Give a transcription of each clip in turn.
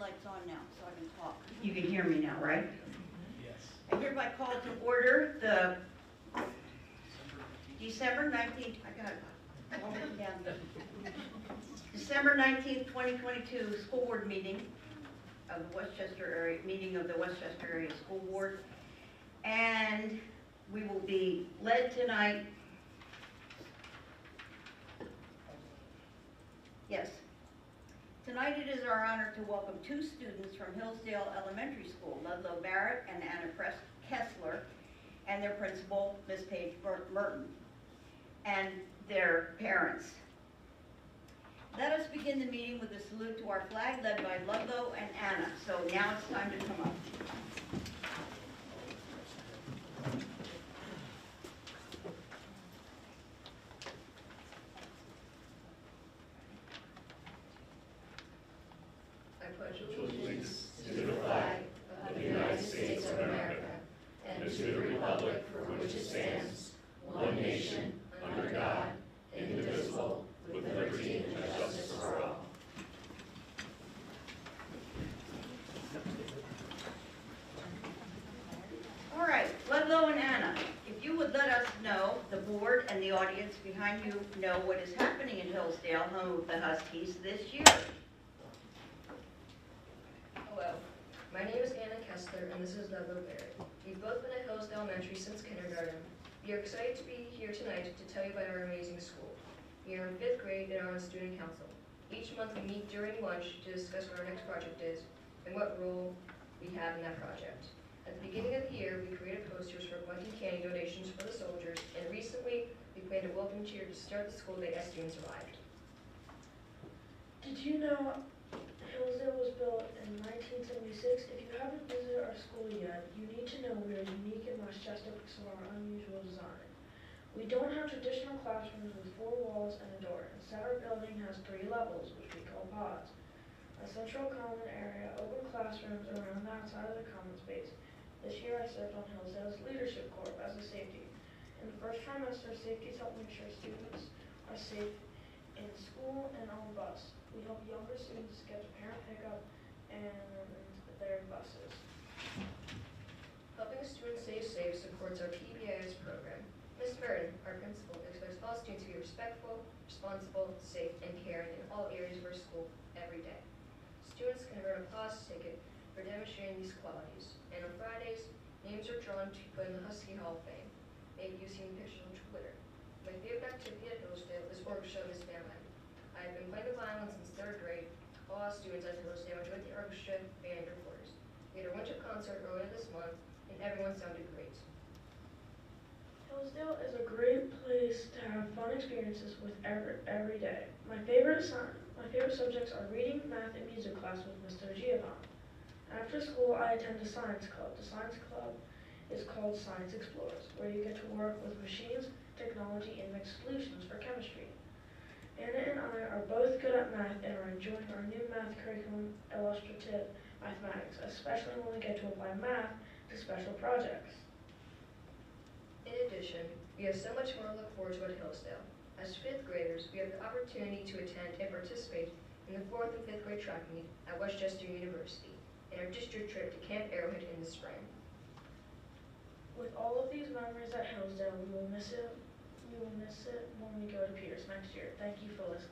light's on now, so I can talk. You can hear me now, right? Yes. I hereby call to order the December 19th, I got it all written down. December 19th, 2022 school board meeting of the Westchester area, Westchester Area School Board. And we will be led tonight. Yes. Tonight it is our honor to welcome two students from Hillsdale Elementary School, Ludlow Barrett and Anna Kessler, and their principal, Ms. Paige Merton, and their parents. Let us begin the meeting with a salute to our flag led by Ludlow and Anna. So now it's time to come up. I pledge allegiance to the flag of the United States of America and to the republic for which it stands, one nation, under God, indivisible, with liberty and justice for all. All right, Ludlow and Anna, if you would let us know, the board and the audience behind you know what is happening in Hillsdale, home of the Huskies, this year. Hello, my name is Anna Kessler and this is Ludlow Barrett. We've both been at Hillsdale Elementary since kindergarten. We are excited to be here tonight to tell you about our amazing school. We are in 5th grade and are on student council. Each month we meet during lunch to discuss what our next project is and what role we have in that project. At the beginning of the year, we created posters for collecting candy donations for the soldiers, and recently we planned a welcome cheer to start the school day as students arrived. Did you know Hillsdale was built in 1976? If you haven't visited our school yet, you need to know we are unique in Westchester because of our unusual design. We don't have traditional classrooms with 4 walls and a door. Instead, our building has 3 levels, which we call pods. A central common area, open classrooms around the outside of the common space. This year I served on Hillsdale's Leadership Corps as a safety. In the first trimester, safeties help make sure students are safe in school and on bus. We help younger students get to parent pickup and their buses. Helping students stay safe supports our PBIS program. Ms. Merton, our principal, expects all students to be respectful, responsible, safe, and caring in all areas of our school every day. Students can earn a PLAS ticket for demonstrating these qualities, and on Fridays, names are drawn to put in the Husky Hall of Fame. Maybe you've seen pictures on Twitter. My favorite activity at Hillsdale is orchestra this bandland. I have been playing the violin since 3rd grade. All students at Hillsdale enjoyed the orchestra band recorders. We had a winter concert earlier this month, and everyone sounded great. Hillsdale is a great place to have fun experiences with every day. My favorite subjects are reading, math, and music class with Mr. Giovanni. After school, I attend a science club. The science club is called Science Explorers, where you get to work with machines, technology, and mixed solutions for chemistry. Anna and I are both good at math and are enjoying our new math curriculum, illustrative mathematics, especially when we get to apply math to special projects. In addition, we have so much more to look forward to at Hillsdale. As 5th graders, we have the opportunity to attend and participate in the 4th and 5th grade track meet at Westchester University, and our district trip to Camp Arrowhead in the spring. With all of these memories at Hillsdale, we will miss it when we go to Peters next year. Thank you for listening.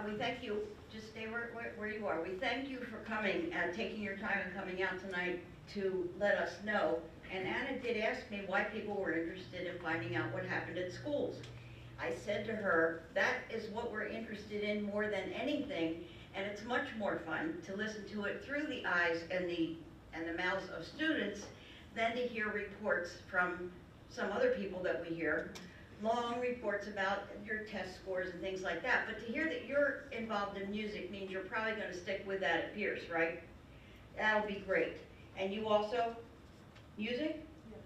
We thank you. Just stay where you are. We thank you for coming and taking your time and coming out tonight to let us know. And Anna did ask me why people were interested in finding out what happened at schools. I said to her, that is what we're interested in more than anything, and it's much more fun to listen to it through the eyes and the mouths of students than to hear reports from some other people that we hear, long reports about your test scores and things like that. But to hear that you're involved in music means you're probably going to stick with that at Pierce, right? That'll be great. And you also, music? Yeah.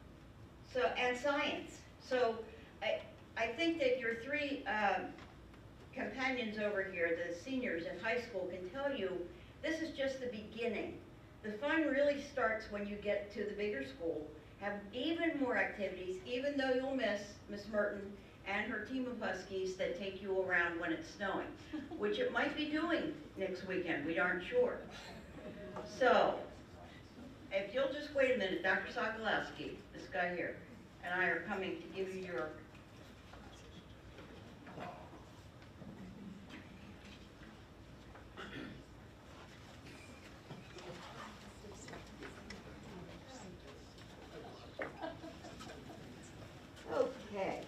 So, and science. So I think that your 3 companions over here, the seniors in high school, can tell you this is just the beginning. The fun really starts when you get to the bigger school, have even more activities, even though you'll miss Miss Merton and her team of Huskies that take you around when it's snowing, which it might be doing next weekend, we aren't sure. So, if you'll just wait a minute, Dr. Sokolowski, this guy here, and I are coming to give you your okay.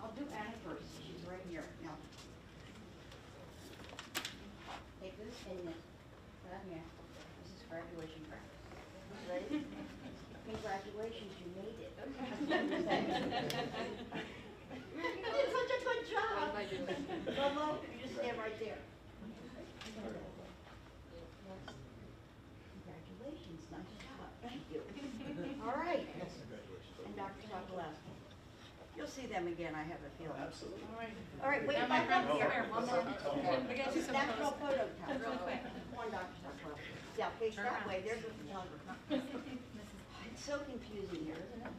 I'll do Anna first. She's right here. Now, take this and this. Yeah. This is graduation practice. Ready? Congratulations, you made it. You did such a good job. Lolo, you just stand right there. Congratulations, nice job. Thank you. All right. And Dr. Sokolowski. You'll see them again, I have a feeling. Absolutely. All right, wait, Now, my back up friends, here. come here, one more. We gotta do some National photos. photo time. Real quick. Come on, Dr. Sokolowski. Yeah, face Turn that around. way, there's a photographer. It's so confusing here, isn't it?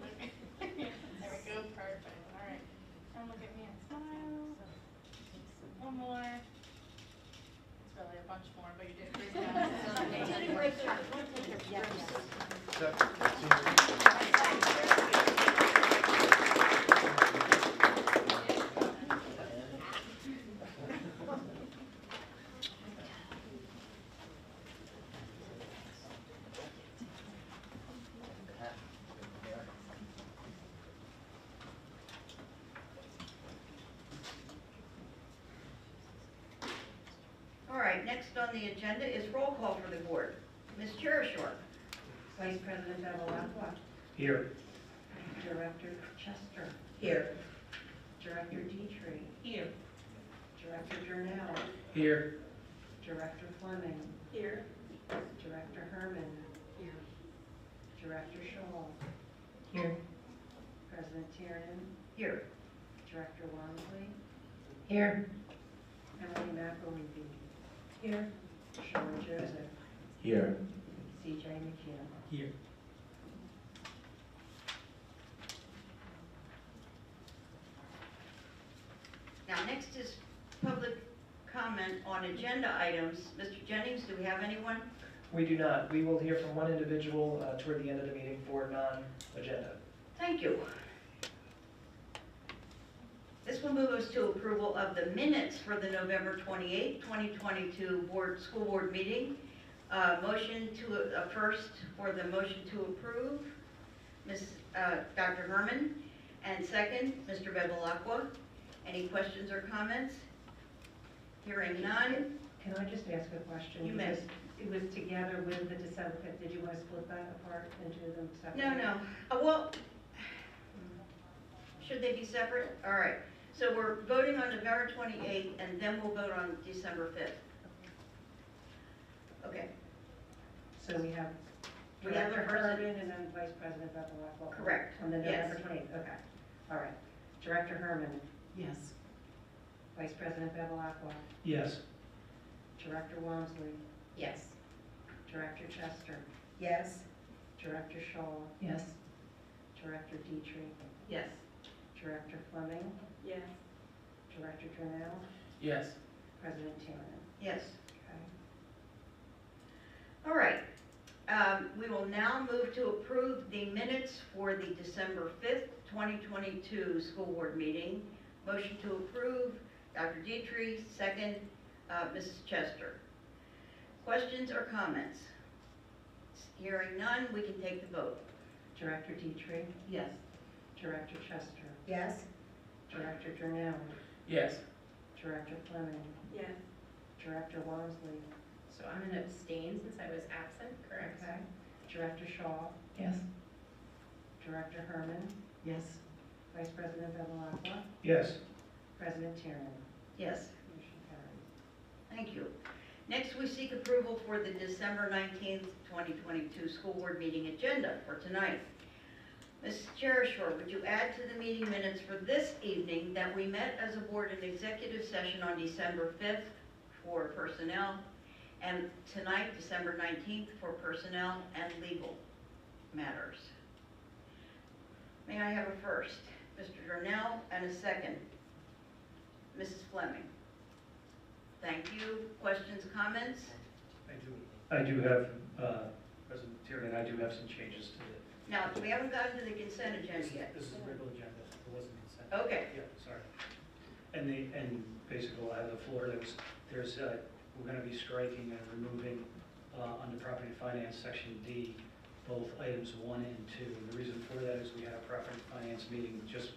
There we go, perfect, all right. And look at me and smile. One more. It's really a bunch more, but you did a great job. You did a great job. One picture. Yeah. All right, next on the agenda is roll call for the board. Ms. Cherishore. Vice President Bevelacqua. Here. Director Chester. Here. Director Dietrich. Here. Director Journell. Here. Director Fleming. Here. Director Herman. Here. Director Shaw. Here. President Tiernan. Here. Director Walmsley. Here. Emily McElwee. Here. Sean Joseph. Here. C.J. McKeon. Here. Now, next is public comment on agenda items. Mr. Jennings, do we have anyone? We do not. We will hear from one individual toward the end of the meeting for non-agenda. Thank you. This will move us to approval of the minutes for the November 28, 2022 school board meeting. Motion to, first for the motion to approve, Dr. Herman, and second, Mr. Bevelacqua. Any questions or comments? Hearing none. Can I just ask a question? You may. Because it was together with the December 5th. Did you want to split that apart into them separately? No. Well, should they be separate? All right. So we're voting on November 28th, and then we'll vote on December 5th. Okay. So we have We have a Director person- Herman and then Vice President Bevelacqua. Correct. On the Yes. November 28th, okay. All right. Director Herman. Yes. Vice President Bevelacqua. Yes. Director Walmsley. Yes. Director Chester. Yes. Director Shaw. Yes. Director Dietrich. Yes. Director Fleming. Yes. Director Journell. Yes. President Tiernan. Yes. Okay. All right. We will now move to approve the minutes for the December 5th, 2022 school board meeting. Motion to approve, Dr. Dietrich, second, Mrs. Chester. Questions or comments? Hearing none, we can take the vote. Director Dietrich. Yes. Director Chester. Yes. Director Journell. Yes. Director Fleming. Yes. Director Walmsley. So I'm gonna abstain since I was absent, correct? Okay. Director Shaw. Yes. Director Herman. Yes. Vice President Bevelacqua. Yes. President Tiernan. Yes. Motion carries. Thank you. Next, we seek approval for the December 19th, 2022 school board meeting agenda for tonight. Ms. Cherishore, would you add to the meeting minutes for this evening that we met as a board in executive session on December 5th for personnel, and tonight, December 19th, for personnel and legal matters? May I have a first? Mr. Darnell, and a second. Mrs. Fleming. Thank you. Questions, comments? I do have, President Tierney, I do have some changes to it. Now, we haven't gotten to the consent agenda yet. This is the regular agenda, it wasn't consent. Okay. Yeah, sorry. And basically, I have the floor, we're gonna be striking and removing, under property finance, section D, both items 1 and 2. And the reason for that is we had a property finance meeting just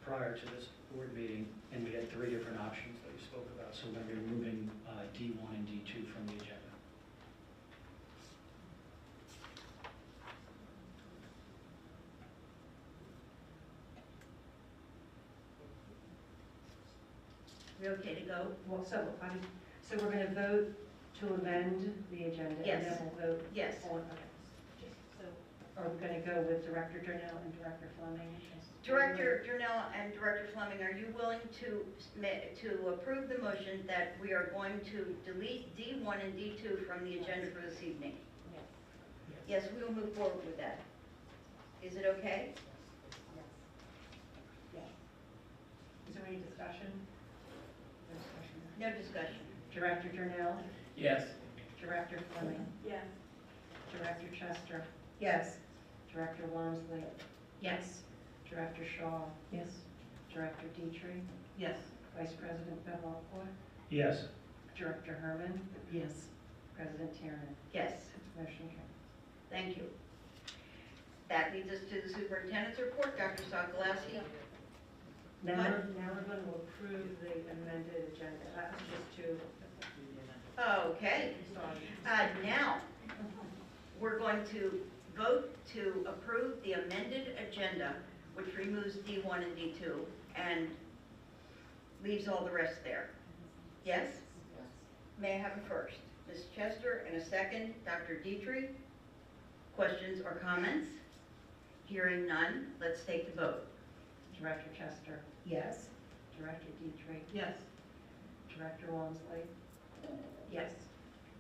prior to this board meeting, and we had 3 different options that we spoke about. So we're gonna be removing D1 and D2 from the agenda. We okay to go? Well, so we're going to vote to amend the agenda? Yes. And then we'll vote Yes. on, okay. So are we going to go with Director Darnell and Director Fleming? Director Darnell and Director Fleming, are you willing to approve the motion that we are going to delete D1 and D2 from the agenda for this evening? Yes. Yes, we will move forward with that. Is it okay? Yes. Yes. Is there any discussion? No discussion. No discussion. Director Darnell? Yes. Director Fleming? Yes. Director Chester? Yes. Director Walmsley? Yes. Director Shaw? Yes. Director Dietrich? Yes. Vice President Bevilacqua? Yes. Director Herman? Yes. President Tierney? Yes. Motion carries. Thank you. That leads us to the superintendent's report. Dr. Sokolowski. Now, What? we're going to approve the amended agenda. That was just to, Okay. sorry. Now, we're going to vote to approve the amended agenda, which removes D1 and D2 and leaves all the rest there. Yes? May I have a first? Ms. Chester, and a second, Dr. Dietrich. Questions or comments? Hearing none, let's take the vote. Director Chester? Yes. Director Dietrich? Yes. Director Walmsley? Yes.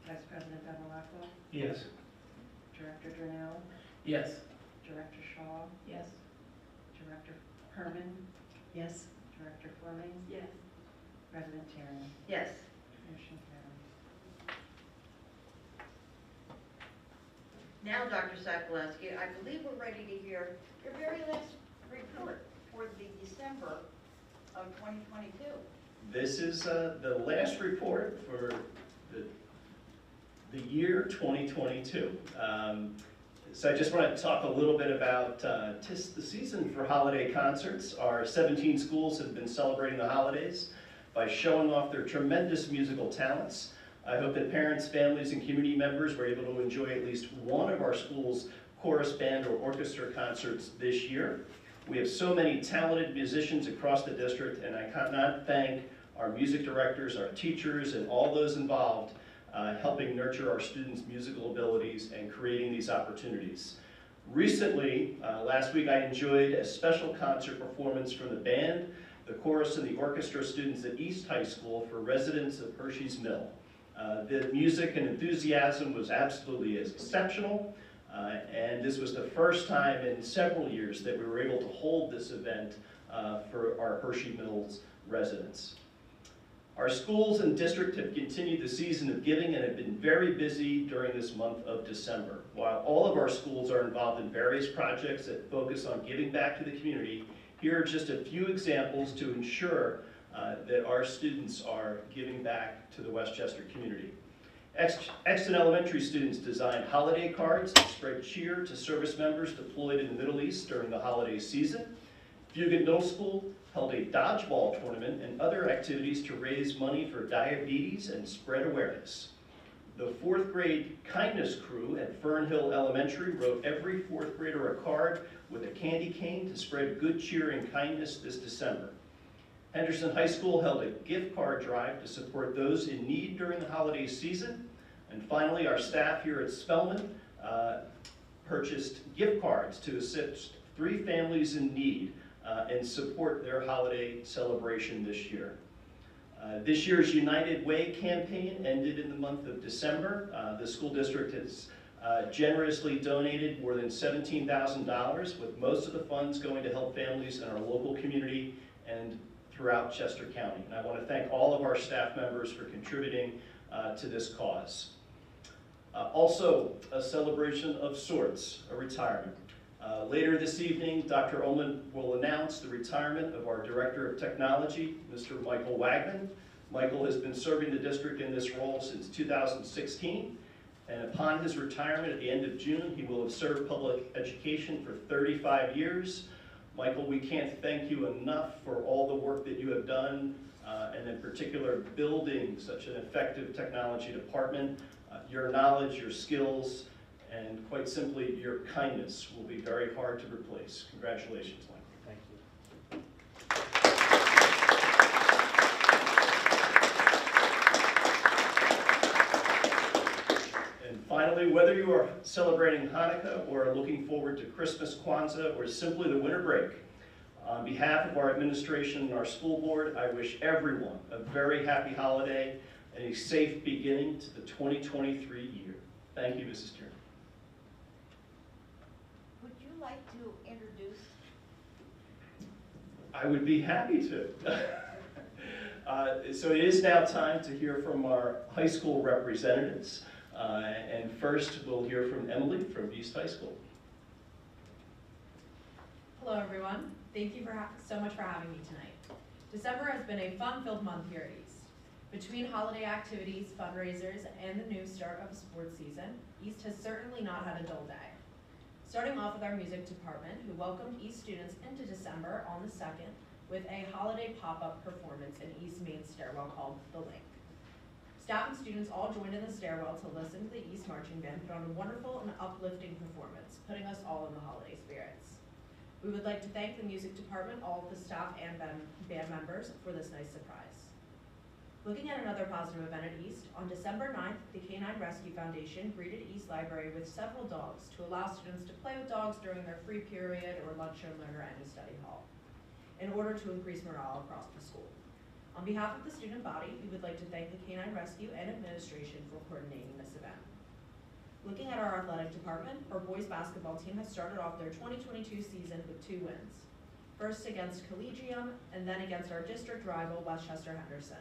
Vice President Bevilacqua? Yes. Director Darnell? Yes. Director Shaw? Yes. Director Herman? Yes. Director Fleming? Yes. President Tierney? Yes. Motion carries. Now, Dr. Sokolowski, I believe we're ready to hear your very last report for the December of 2022. This is the last report for the year 2022. So I just want to talk a little bit about tis the season for holiday concerts. Our 17 schools have been celebrating the holidays by showing off their tremendous musical talents. I hope that parents, families, and community members were able to enjoy at least one of our schools' chorus, band, or orchestra concerts this year. We have so many talented musicians across the district, and I cannot thank our music directors, our teachers, and all those involved helping nurture our students' musical abilities and creating these opportunities. Recently, last week, I enjoyed a special concert performance from the band, the chorus, and the orchestra students at East High School for residents of Hershey's Mill. The music and enthusiasm was absolutely exceptional, and this was the first time in several years that we were able to hold this event for our Hershey Mills residents. Our schools and district have continued the season of giving and have been very busy during this month of December. While all of our schools are involved in various projects that focus on giving back to the community, here are just a few examples to ensure that our students are giving back to the Westchester community. Exton Elementary students designed holiday cards to spread cheer to service members deployed in the Middle East during the holiday season. Fugate Middle School held a dodgeball tournament and other activities to raise money for diabetes and spread awareness. The 4th grade kindness crew at Fernhill Elementary wrote every 4th grader a card with a candy cane to spread good cheer and kindness this December. Henderson High School held a gift card drive to support those in need during the holiday season. And finally, our staff here at Spelman purchased gift cards to assist 3 families in need and support their holiday celebration this year. This year's United Way campaign ended in the month of December. The school district has generously donated more than $17,000, with most of the funds going to help families in our local community and throughout Chester County. And I want to thank all of our staff members for contributing to this cause. Also, a celebration of sorts, a retirement. Later this evening, Dr. Ullman will announce the retirement of our Director of Technology, Mr. Michael Wagman. Michael has been serving the district in this role since 2016, and upon his retirement at the end of June, he will have served public education for 35 years. Michael, we can't thank you enough for all the work that you have done, and in particular, building such an effective technology department. Your knowledge, your skills, and quite simply, your kindness will be very hard to replace. Congratulations, Michael. Thank you. And finally, whether you are celebrating Hanukkah or are looking forward to Christmas, Kwanzaa, or simply the winter break, on behalf of our administration and our school board, I wish everyone a very happy holiday and a safe beginning to the 2023 year. Thank you, Mrs. Chairman. Would you like to introduce? I would be happy to. So it is now time to hear from our high school representatives. And first, we'll hear from Emily from East High School. Hello, everyone. Thank you so much for having me tonight. December has been a fun-filled month here at East. Between holiday activities, fundraisers, and the new start of the sports season, East has certainly not had a dull day. Starting off with our music department, who welcomed East students into December on the 2nd with a holiday pop-up performance in East Main stairwell called The Link. Staff and students all joined in the stairwell to listen to the East Marching Band put on a wonderful and uplifting performance, putting us all in the holiday spirits. We would like to thank the music department, all of the staff and band members for this nice surprise. Looking at another positive event at East, on December 9th, the Canine Rescue Foundation greeted East Library with several dogs to allow students to play with dogs during their free period or lunch and learn or any study hall, in order to increase morale across the school. On behalf of the student body, we would like to thank the Canine Rescue and administration for coordinating this event. Looking at our athletic department, our boys basketball team has started off their 2022 season with 2 wins. First against Collegium, and then against our district rival, Westchester Henderson.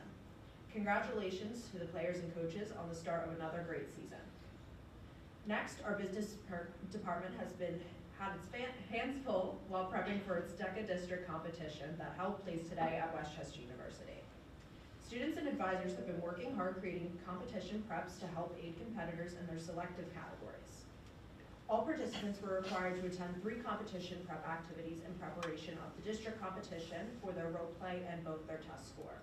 Congratulations to the players and coaches on the start of another great season. Next, our business department has had its hands full while prepping for its DECA district competition that held place today at Westchester University. Students and advisors have been working hard creating competition preps to help aid competitors in their selective categories. All participants were required to attend 3 competition prep activities in preparation of the district competition for their role play and both their test score.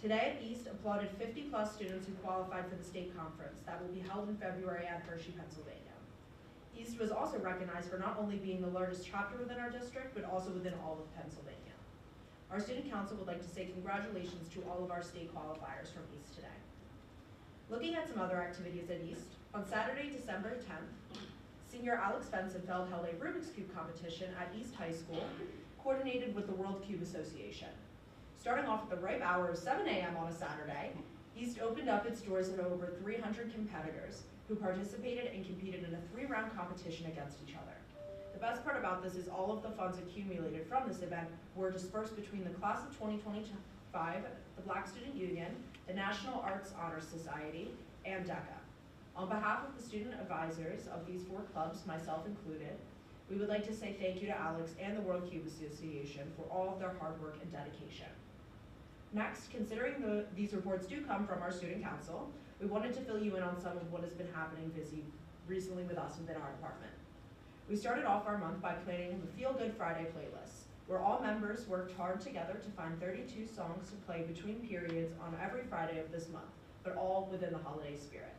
Today at East applauded 50+ students who qualified for the state conference that will be held in February at Hershey, Pennsylvania. East was also recognized for not only being the largest chapter within our district, but also within all of Pennsylvania. Our student council would like to say congratulations to all of our state qualifiers from East today. Looking at some other activities at East, on Saturday, December 10th, senior Alex Fensenfeld held a Rubik's Cube competition at East High School, coordinated with the World Cube Association. Starting off at the ripe hour of 7 a.m. on a Saturday, East opened up its doors to over 300 competitors who participated and competed in a 3-round competition against each other. The best part about this is all of the funds accumulated from this event were dispersed between the class of 2025, the Black Student Union, the National Arts Honor Society, and DECA. On behalf of the student advisors of these 4 clubs, myself included, we would like to say thank you to Alex and the World Cube Association for all of their hard work and dedication. Next, considering these reports do come from our student council, we wanted to fill you in on some of what has been happening recently with us within our department. We started off our month by planning the Feel Good Friday playlist, where all members worked hard together to find 32 songs to play between periods on every Friday of this month, but all within the holiday spirit.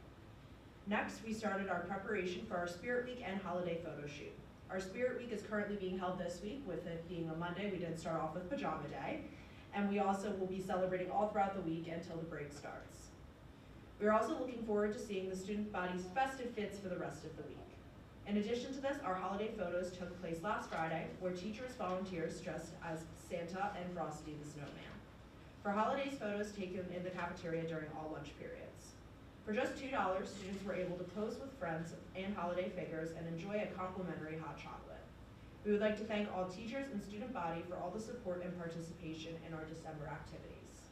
Next, we started our preparation for our Spirit Week and holiday photo shoot. Our Spirit Week is currently being held this week, with it being a Monday. We did start off with Pajama Day, and we also will be celebrating all throughout the week until the break starts. We are also looking forward to seeing the student body's festive fits for the rest of the week. In addition to this, our holiday photos took place last Friday, where teachers volunteers dressed as Santa and Frosty the Snowman. For holidays, photos taken in the cafeteria during all lunch periods. For just $2, students were able to pose with friends and holiday figures and enjoy a complimentary hot chocolate. We would like to thank all teachers and student body for all the support and participation in our December activities.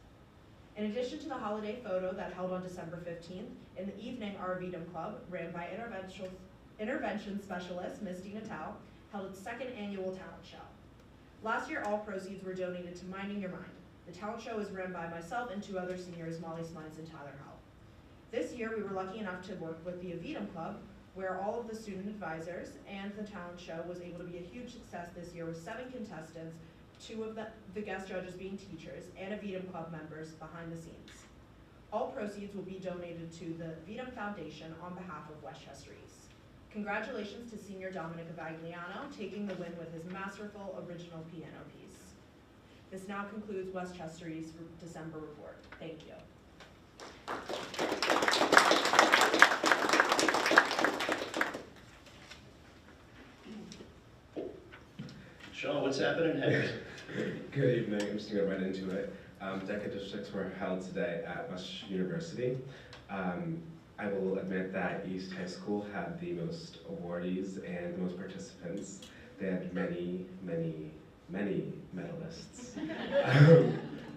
In addition to the holiday photo that held on December 15th, in the evening, our VEDM Club, ran by intervention specialist Ms. Dina Tao, held its second annual talent show. Last year, all proceeds were donated to Minding Your Mind. The talent show was run by myself and 2 other seniors, Molly Smines and Tyler Howell. This year, we were lucky enough to work with the VEDM Club, where all of the student advisors and the talent show was able to be a huge success this year with 7 contestants, 2 of the guest judges being teachers, and a VEDM Club members behind the scenes. All proceeds will be donated to the VEDM Foundation on behalf of Westchester East. Congratulations to senior Dominic Avagliano, taking the win with his masterful original piano piece. This now concludes Westchester East's December report. Thank you. Sean, what's happening in Henderson? Good evening. I'm just going to get right into it. DECA districts were held today at West University. I will admit that East High School had the most awardees and the most participants. They had many, many, many medalists.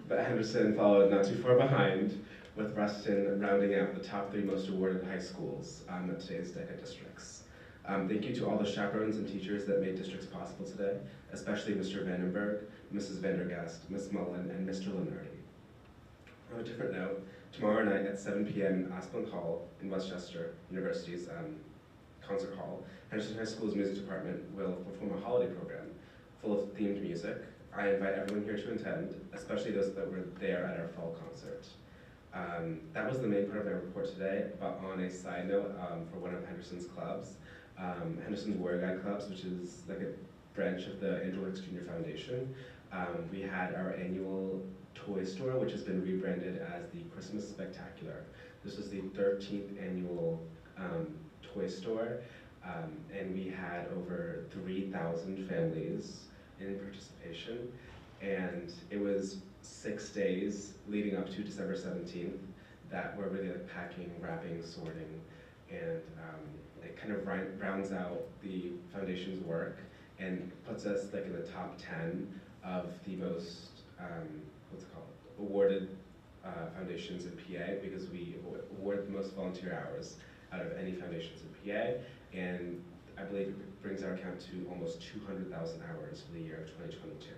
But Henderson followed not too far behind, with Ruston rounding out the top 3 most awarded high schools at today's DECA districts. Thank you to all the chaperones and teachers that made districts possible today, especially Mr. Vandenberg, Mrs. Vandergast, Ms. Mullen, and Mr. Lenardi. On a different note, tomorrow night at 7 p.m. Asplund Hall in Westchester University's concert hall, Henderson High School's music department will perform a holiday program full of themed music. I invite everyone here to attend, especially those that were there at our fall concert. That was the main part of my report today, but on a side note, for one of Henderson's clubs, Henderson's Warrior Guide Clubs, which is like a branch of the Andrew Hicks Jr. Foundation, we had our annual toy store, which has been rebranded as the Christmas Spectacular. This was the 13th annual toy store, and we had over 3,000 families in participation, and it was 6 days leading up to December 17th that were really like packing, wrapping, sorting, and it kind of rounds out the foundation's work and puts us like in the top 10 of the most awarded foundations in PA, because we award the most volunteer hours out of any foundations in PA, and I believe it brings our count to almost 200,000 hours for the year of 2022.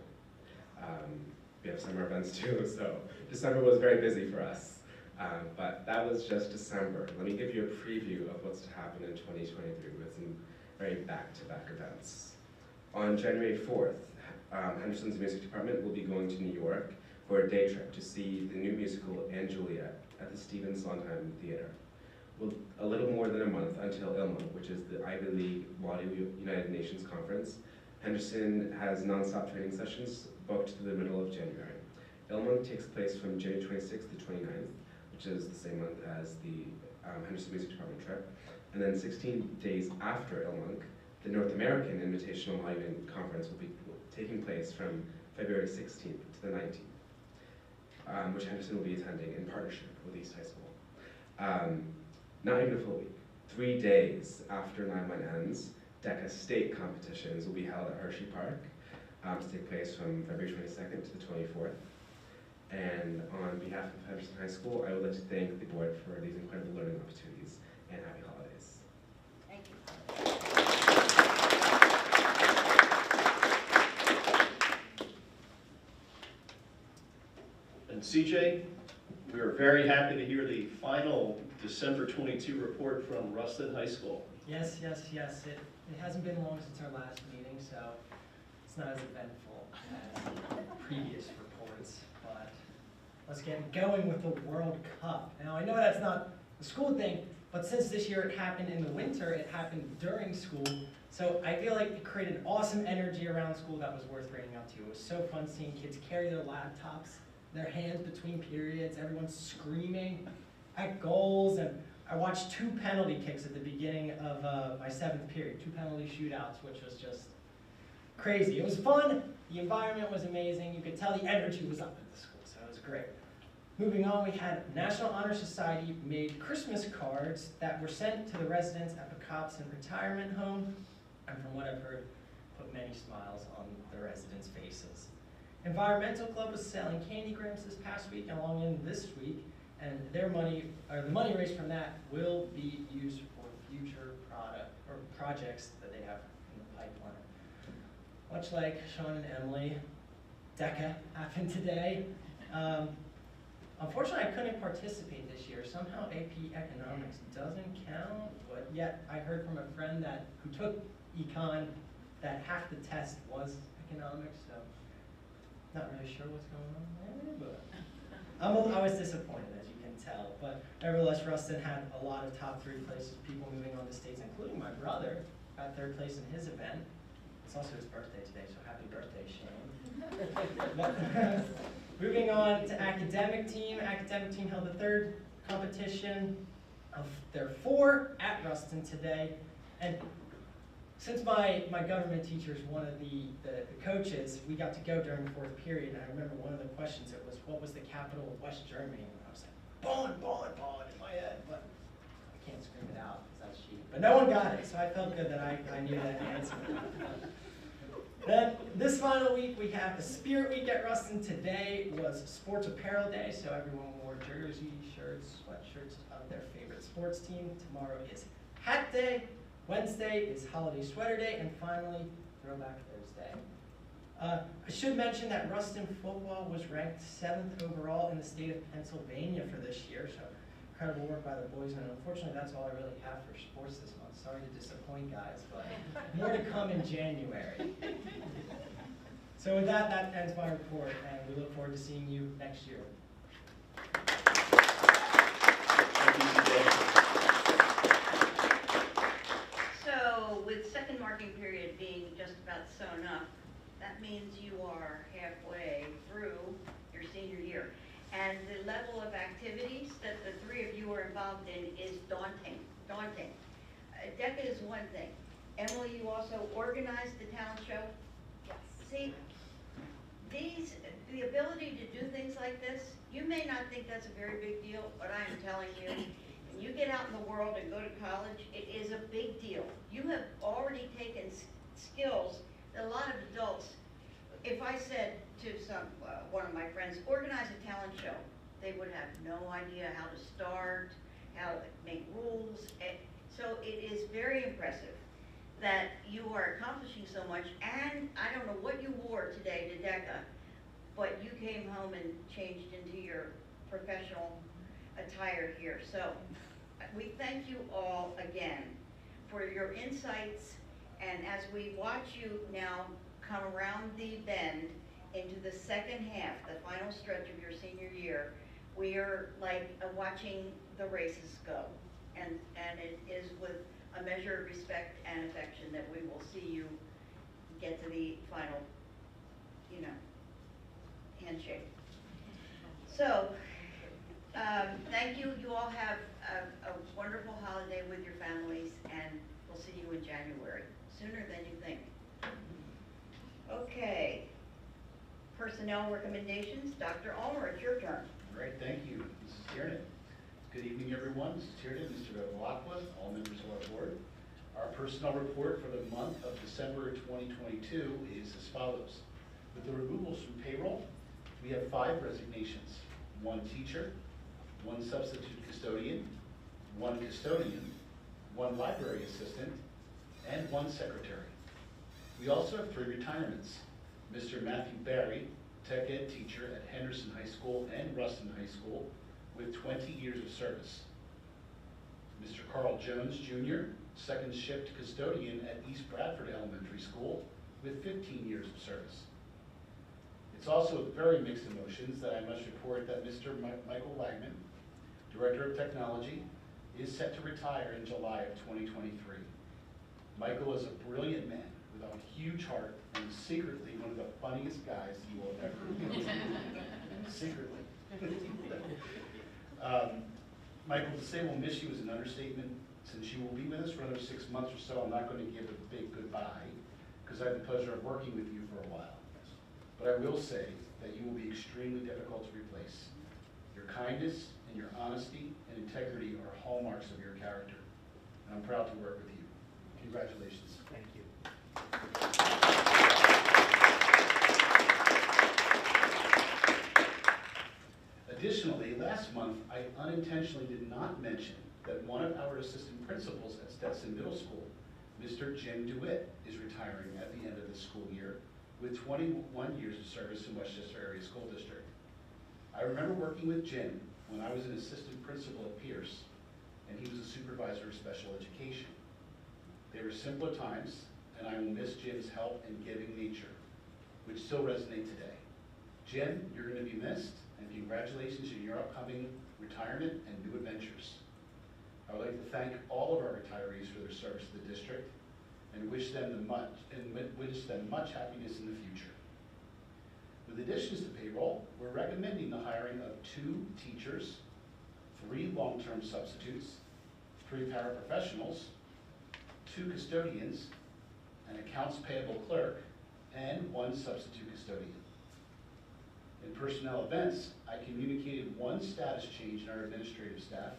We have summer events too, so December was very busy for us. But that was just December. Let me give you a preview of what's to happen in 2023 with some very back-to-back events. On January 4th, Henderson's music department will be going to New York for a day trip to see the new musical & Juliet at the Stephen Sondheim Theater. Well, a little more than a month until ILMA, which is the Ivy League Wadi United Nations Conference. Henderson has non-stop training sessions booked to the middle of January. ILMA takes place from January 26th to 29th, which is the same month as the Henderson Music Department trip. And then 16 days after ILMUNC, the North American Invitational Monument Conference will be taking place from February 16th to the 19th, which Henderson will be attending in partnership with East High School. Not even a full week. 3 days after 9/1 ends, DECA state competitions will be held at Hershey Park to take place from February 22nd to the 24th. And on behalf of Henderson High School, I would like to thank the board for these incredible learning opportunities, and happy holidays. Thank you. And CJ, we are very happy to hear the final December 22 report from Ruston High School. Yes. It hasn't been long since our last meeting, so it's not as eventful as previous reports, but let's get going with the World Cup. Now, I know that's not a school thing, but since this year it happened in the winter, it happened during school, so I feel like it created awesome energy around school that was worth bringing up to you. It was so fun seeing kids carry their laptops, their hands between periods, everyone's screaming at goals, and I watched 2 penalty kicks at the beginning of my 7th period, 2 penalty shootouts, which was just crazy. It was fun, the environment was amazing, you could tell the energy was up at the school, so it was great. Moving on, we had National Honor Society made Christmas cards that were sent to the residents at Pocopson Retirement Home, and from what I've heard, put many smiles on the residents' faces. Environmental Club was selling candy grams this past week and along in this week, and their money, or the money raised from that, will be used for future projects that they have in the pipeline. Much like Sean and Emily, DECA happened today. Unfortunately, I couldn't participate this year. Somehow AP Economics doesn't count, but yet I heard from a friend who took econ that half the test was economics, so not really sure what's going on there, but I was disappointed, as you can tell. But nevertheless, Ruston had a lot of top 3 places, people moving on to states, including my brother, got 3rd place in his event. It's also his birthday today, so happy birthday, Shane. Moving on to academic team. Academic team held the 3rd competition of their 4 at Ruston today. And since my government teacher is one of the coaches, we got to go during the 4th period. And I remember one of the questions, it was, what was the capital of West Germany? And I was like, Bonn in my head. But I can't scream it out because that's cheating. But no one got it, so I felt good that I knew that answer. Then this final week we have the Spirit Week at Ruston. Today was Sports Apparel Day, so everyone wore jerseys, shirts, sweatshirts of their favorite sports team. Tomorrow is Hat Day. Wednesday is Holiday Sweater Day, and finally Throwback Thursday. I should mention that Ruston football was ranked 7th overall in the state of Pennsylvania for this year, so incredible work by the boys, and unfortunately that's all I really have for sports this month. Sorry to disappoint, guys, but more to come in January. So with that ends my report, and we look forward to seeing you next year. So with second marking period being just about sewn up, that means you are halfway through your senior year. And the level of activities that the 3 of you are involved in is daunting. DECA is one thing. Emily, you also organized the talent show. Yes. See, the ability to do things like this, you may not think that's a very big deal, but I am telling you, when you get out in the world and go to college, it is a big deal. You have already taken skills that a lot of adults, if I said to one of my friends, organize a talent show, they would have no idea how to start, how to make rules. So it is very impressive that you are accomplishing so much, and I don't know what you wore today to DECA, but you came home and changed into your professional attire here. So we thank you all again for your insights, and as we watch you now come around the bend into the second half, the final stretch of your senior year, we are like watching the races go, and it is with a measure of respect and affection that we will see you get to the final, handshake. So, thank you. You all have a wonderful holiday with your families, and we'll see you in January, sooner than you think. Okay. Personnel recommendations. Dr. Ulmer, it's your turn. All right, thank you, Mrs. Tiernan. Good evening, everyone. Mrs. Tiernan, Mr. McLaughlin, all members of our board. Our personnel report for the month of December 2022 is as follows. With the removals from payroll, we have 5 resignations: 1 teacher, 1 substitute custodian, 1 custodian, 1 library assistant, and 1 secretary. We also have 3 retirements. Mr. Matthew Barry, tech ed teacher at Henderson High School and Ruston High School with 20 years of service. Mr. Carl Jones Jr., second shift custodian at East Bradford Elementary School with 15 years of service. It's also with very mixed emotions that I must report that Mr. Michael Wagman, Director of Technology, is set to retire in July of 2023. Michael is a brilliant man with a huge heart and secretly one of the funniest guys you will ever meet. Secretly. Michael, to say we'll miss you is an understatement. Since you will be with us for another 6 months or so, I'm not going to give a big goodbye because I have the pleasure of working with you for a while. But I will say that you will be extremely difficult to replace. Your kindness and your honesty and integrity are hallmarks of your character, and I'm proud to work with you. Congratulations. Thank you. Additionally, last month, I unintentionally did not mention that one of our assistant principals at Stetson Middle School, Mr. Jim DeWitt, is retiring at the end of this school year with 21 years of service in Westchester Area School District. I remember working with Jim when I was an assistant principal at Pierce, and he was a supervisor of special education. They were simpler times, and I will miss Jim's help and giving nature, which still resonate today. Jim, you're going to be missed, and congratulations on your upcoming retirement and new adventures. I would like to thank all of our retirees for their service to the district and wish them much happiness in the future. With additions to payroll, we're recommending the hiring of 2 teachers, 3 long-term substitutes, 3 paraprofessionals, 2 custodians, an accounts payable clerk, and 1 substitute custodian. In personnel events, I communicated 1 status change in our administrative staff,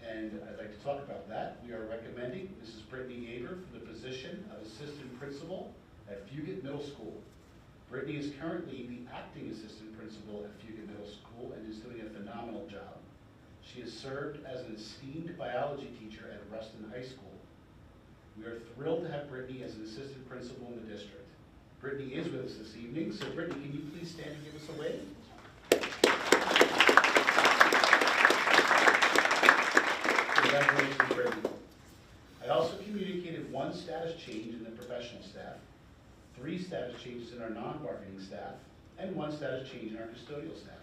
and I'd like to talk about that. We are recommending Mrs. Brittany Gaber for the position of assistant principal at Fugate Middle School. Brittany is currently the acting assistant principal at Fugate Middle School and is doing a phenomenal job. She has served as an esteemed biology teacher at Ruston High School. We are thrilled to have Brittany as an assistant principal in the district. Brittany is with us this evening, so Brittany, can you please stand and give us a wave? Congratulations, Brittany. I also communicated 1 status change in the professional staff, 3 status changes in our non-bargaining staff, and 1 status change in our custodial staff.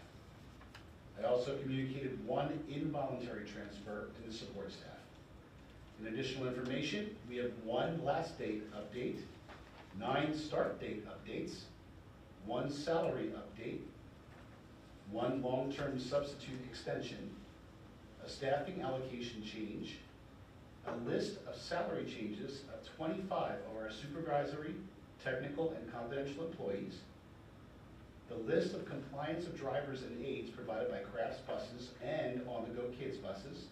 I also communicated 1 involuntary transfer in the support staff. In additional information, we have 1 last date update, 9 start date updates, 1 salary update, 1 long-term substitute extension, a staffing allocation change, a list of salary changes of 25 of our supervisory, technical, and confidential employees, the list of compliance of drivers and aides provided by Crafts buses and on-the-go kids buses.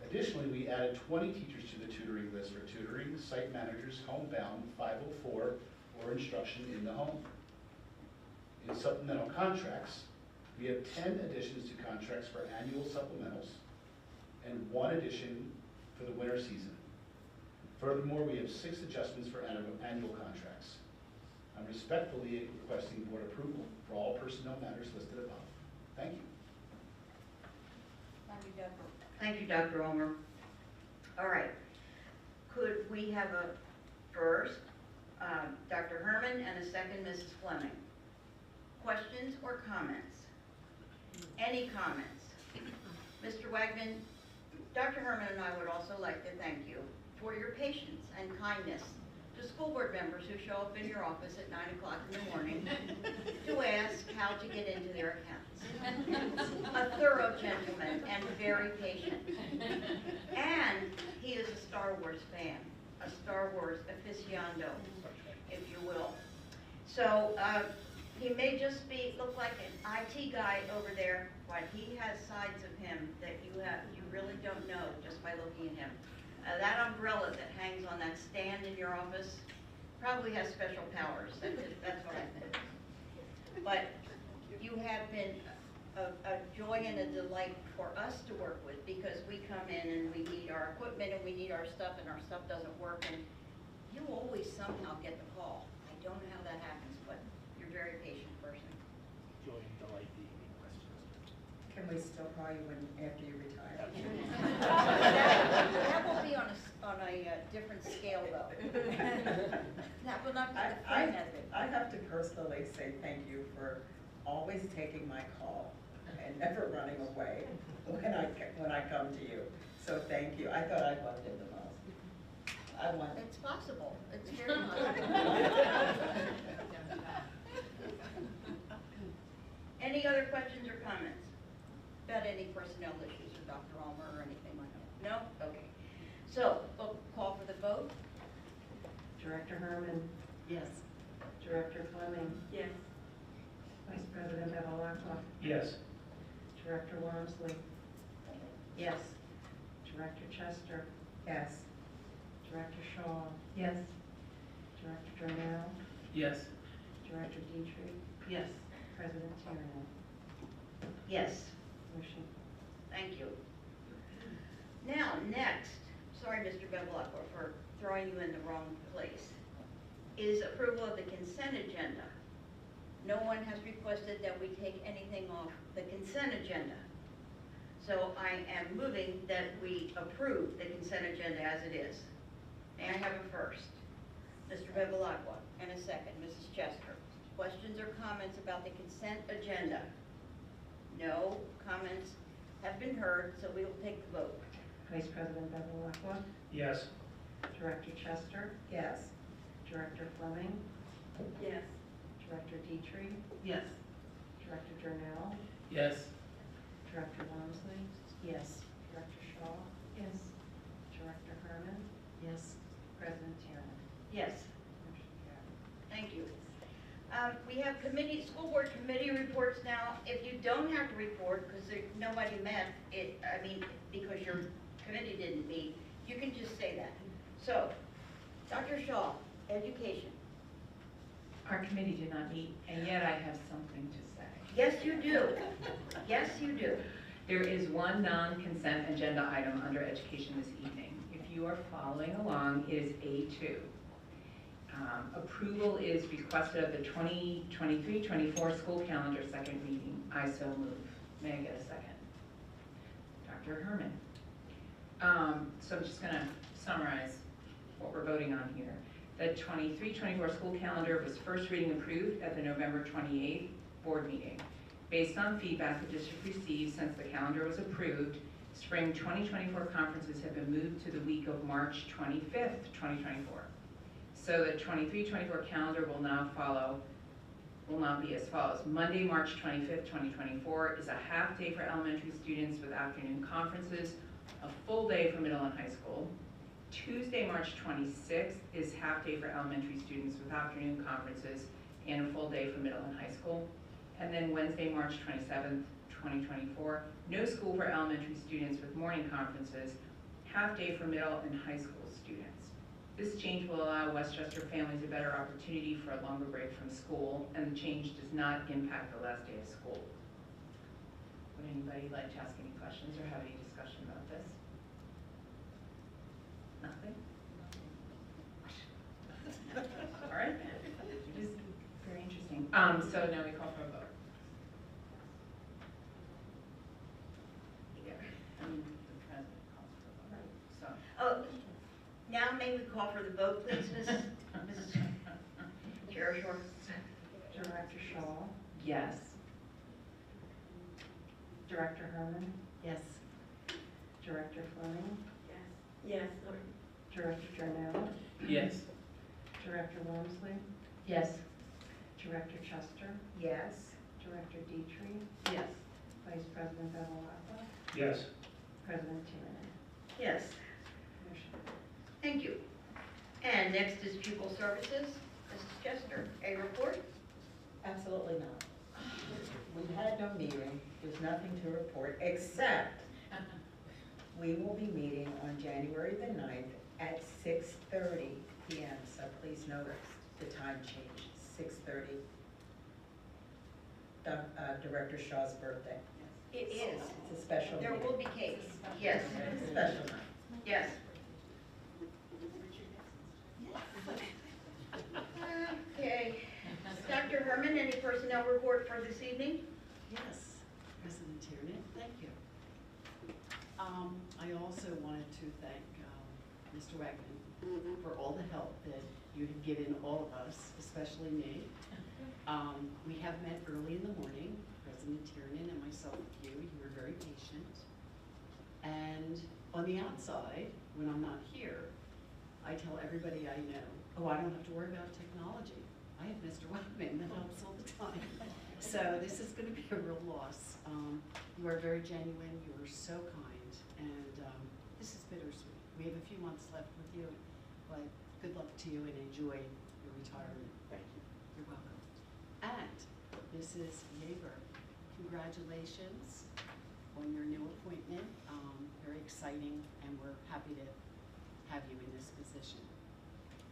Additionally, we added 20 teachers to the tutoring list for tutoring, site managers, homebound, 504, or instruction in the home. In supplemental contracts, we have 10 additions to contracts for annual supplementals and 1 addition for the winter season. Furthermore, we have 6 adjustments for annual contracts. I'm respectfully requesting board approval for all personnel matters listed above. Thank you. Thank you, Dr. Thank you, Dr. Ulmer. All right. Could we have a first, Dr. Herman, and a second, Mrs. Fleming? Questions or comments? Any comments? Mr. Wagman, Dr. Herman and I would also like to thank you for your patience and kindness to school board members who show up in your office at 9 o'clock in the morning to ask how to get into their accounts. A thorough gentleman and very patient. And he is a Star Wars fan, a Star Wars aficionado, if you will. So he may just look like an IT guy over there, but he has sides of him that you really don't know just by looking at him. That umbrella that hangs on that stand in your office probably has special powers. That's what I think. But you have been a joy and a delight for us to work with, because we come in and we need our equipment and we need our stuff and our stuff doesn't work, and you always somehow get the call. I don't know how that happens, but you're a very patient person. Joy and delight being in Westchester. Can we still call you after you retire? That will be on a different scale, though. That will not be the free method. I have to personally say thank you for always taking my call and never running away when I come to you. So thank you. I thought I loved it the most. I want it. It's possible. It's very possible. Any other questions or comments about any personnel issues with Dr. Ulmer or anything like that? No? Okay. So, we'll call for the vote. Director Herman? Yes. Director Fleming? Yes. Vice President Bevelacqua? Yes. Director Wormsley? Yes. Director Chester? Yes. Director Shaw? Yes. Director Durnell? Yes. Director Dietrich? Yes. President Tiernan? Yes. Motion. Thank you. Now, next, sorry, Mr. Bevilacqua, for throwing you in the wrong place, is approval of the consent agenda. No one has requested that we take anything off the consent agenda. So I am moving that we approve the consent agenda as it is. May I have a first? Mr. Bevilacqua, and a second, Mrs. Chester. Questions or comments about the consent agenda? No comments have been heard, so we will take the vote. Vice President Bevilacqua? Yes. Director Chester? Yes. Director Fleming? Yes. Director Dietrich? Yes. Director Durnell? Yes. Director Wormsley? Yes. Director Shaw? Yes. Director Herman? Yes. President Tiernan? Yes. Motion carried. Thank you. We have committee, school board committee reports now. If you don't have to report, because nobody met, because your committee didn't meet, you can just say that. So, Dr. Shaw, education. Our committee did not meet, and yet I have something to say. Yes, you do. Yes, you do. There is one non-consent agenda item under education this evening. If you are following along, it is A2. Approval is requested of the 2023-24 school calendar second reading. I so move. May I get a second? Dr. Herman. So I'm just going to summarize what we're voting on here. The 23-24 school calendar was first reading approved at the November 28th board meeting. Based on feedback the district received since the calendar was approved, spring 2024 conferences have been moved to the week of March 25th, 2024. So the 23-24 calendar will now be as follows. Monday, March 25th, 2024 is a half day for elementary students with afternoon conferences, a full day for middle and high school. Tuesday, March 26th is half day for elementary students with afternoon conferences and a full day for middle and high school. And then Wednesday, March 27th, 2024, no school for elementary students with morning conferences, half day for middle and high school students. This change will allow Westchester families a better opportunity for a longer break from school, and the change does not impact the last day of school. Would anybody like to ask any questions or have any discussion about this? Nothing? All right, it is very interesting. So now we call for a vote. Yeah, the president calls for a vote, so. Oh, now may we call for the vote, please, Mrs. Chair Shore? Director Shaw? Yes. Director Herman? Yes. Director Fleming? Yes. Director Durnell? Yes. Director Wormsley? Yes. Director Chester? Yes. Director Dietrich? Yes. Vice President Bevilacqua? Yes. President Tiernan? Yes. Motion. Thank you. And next is pupil services. Mrs. Chester, a report? Absolutely not. We had no meeting, there's nothing to report, except we will be meeting on January the 9th at 6:30 p.m. So please notice the time change, 6:30. Director Shaw's birthday. It is. It's a special There meeting. will be cakes. Yes. It's a special night. Yes. Okay. Dr. Herman, any personnel report for this evening? Yes, President Tiernan, thank you. I also wanted to thank Mr. Wegman for all the help that you have given all of us, especially me. We have met early in the morning, President Tiernan and myself with you. You were very patient. And on the outside, when I'm not here, I tell everybody I know, oh, I don't have to worry about technology. I have Mr. Wegman that helps all the time. So this is going to be a real loss. You are very genuine. You are so kind. And this is bittersweet. We have a few months left with you, but good luck to you and enjoy your retirement. Thank you. You're welcome. And Mrs. Yeager, congratulations. on your new appointment. Very exciting, and we're happy to have you in this position.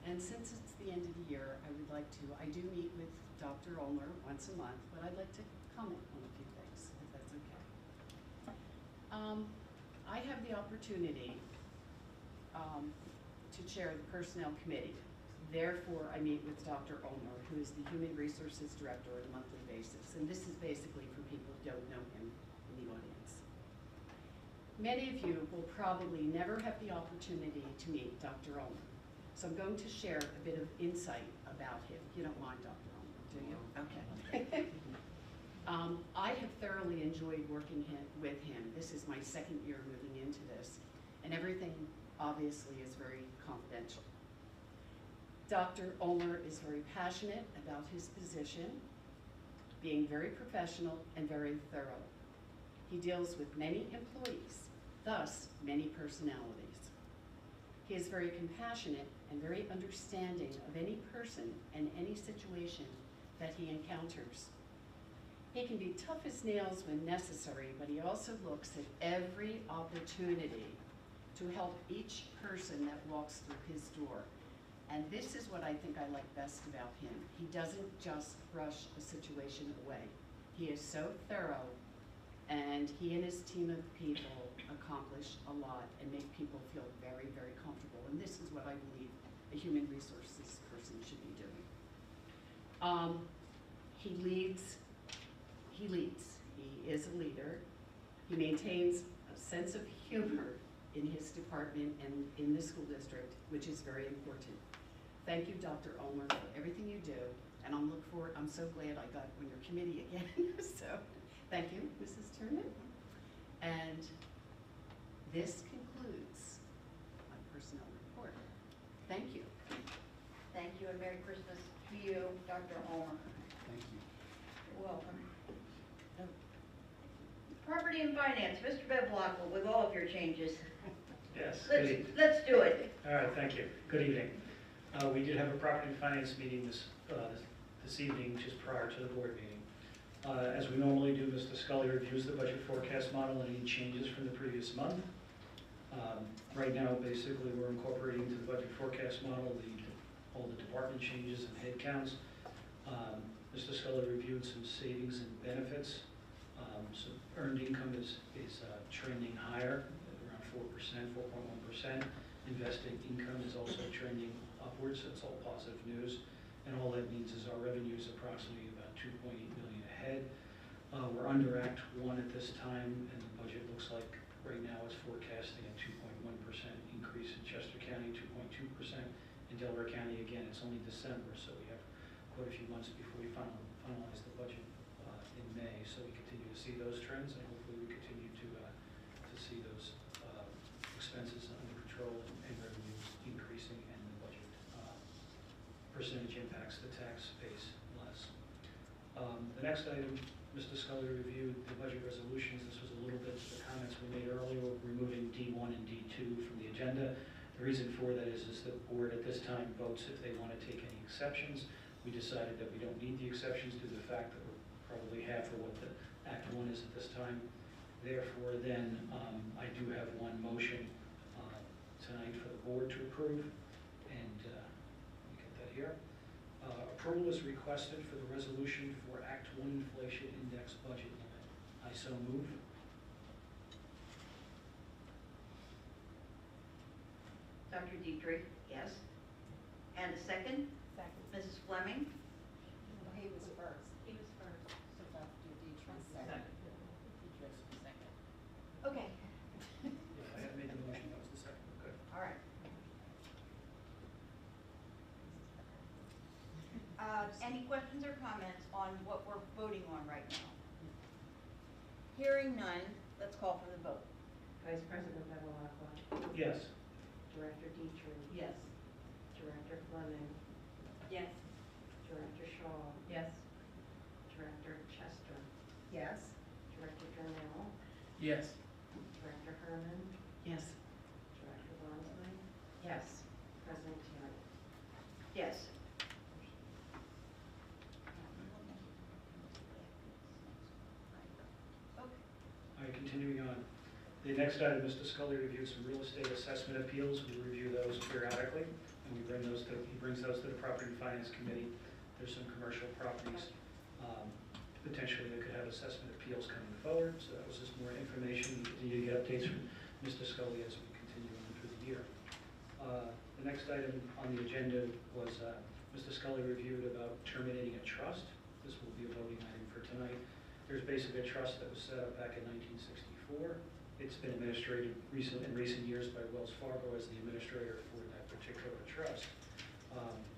And since it's the end of the year, I do meet with Dr. Ulmer once a month, but I'd like to comment on a few things, if that's okay. I have the opportunity to chair the Personnel Committee. Therefore, I meet with Dr. Ulmer, who is the Human Resources Director on a monthly basis. And this is basically for people who don't know him in the audience. Many of you will probably never have the opportunity to meet Dr. Ulmer. So I'm going to share a bit of insight about him. You don't mind Dr. Ulmer, do you? Okay. I have thoroughly enjoyed working with him. This is my second year moving into this, and everything obviously is very confidential. Dr. Ulmer is very passionate about his position, being very professional and very thorough. He deals with many employees, thus many personalities. He is very compassionate and very understanding of any person and any situation that he encounters. He can be tough as nails when necessary, but he also looks at every opportunity to help each person that walks through his door. And this is what I think I like best about him. He doesn't just brush a situation away. He is so thorough, and he and his team of people accomplish a lot and make people feel very, very comfortable. And this is what I believe a human resources person should be doing. He leads. He is a leader. He maintains a sense of humor in his department and in the school district, which is very important. Thank you, Dr. Ulmer, for everything you do, and I'm so glad I got on your committee again. So, thank you, Mrs. Turner. And this concludes my personnel report. Thank you. Thank you, and Merry Christmas to you, Dr. Ulmer. Thank you. You're welcome. Property and Finance, Mr. Bevlockle, with all of your changes. Yes, good evening. Let's do it. All right, thank you. Good evening. We did have a property and finance meeting this evening, just prior to the board meeting. As we normally do, Mr. Scully reviews the budget forecast model and any changes from the previous month. Right now, basically, we're incorporating into the budget forecast model all the department changes and head counts. Mr. Scully reviewed some savings and benefits. So earned income is trending higher, around 4%, 4.1%. Invested income is also trending upwards, so it's all positive news. And all that means is our revenue is approximately about $2.8 million ahead. We're under Act 1 at this time, and the budget looks like right now it's forecasting a 2.1% increase in Chester County, 2.2% in Delaware County. Again, it's only December, so we have quite a few months before we finalize the budget in May. So we continue to see those trends, and hopefully we continue to see those expenses under control and revenues increasing, and the budget percentage impacts the tax base less. The next item, Mr. Scully reviewed the budget resolutions. This was a little bit of the comments we made earlier, removing D1 and D2 from the agenda. The reason for that is the board at this time votes if they want to take any exceptions. We decided that we don't need the exceptions due to the fact that we're probably half of what the Act 1 is at this time. Therefore, then, I do have one motion tonight for the board to approve, and let me get that here. Approval is requested for the resolution for Act 1 inflation index budget limit. I so move. Dr. Dietrich, yes. And a second? Second. Mrs. Fleming? He was first. He was first. So Dr. Dietrich second. Dietrich's second. Okay. Yeah, I had made the motion, that was the second. Good. All right. Any questions or comments on what we're voting on right now? Hearing none, let's call for the vote. Vice President Bevilacqua, Yes. Director Dietrich, Yes. Director Fleming, Yes. Director Shaw, Yes. Director Chester, Yes? Director Durnell, Yes. Director Herman, Yes. Director Bonsley, Yes. President Tierney. Yes. Okay. All right, continuing on The next item, Mr. Scully reviewed some real estate assessment appeals. We review those periodically, and he brings those to the Property and Finance Committee. There's some commercial properties potentially that could have assessment appeals coming forward, so that was just more information. We continue to get updates from Mr. Scully as we continue on through the year. The next item on the agenda was Mr. Scully reviewed about terminating a trust. This will be a voting item for tonight. There's basically a trust that was set up back in 1964. It's been administrated in recent years by Wells Fargo as the administrator for that particular trust.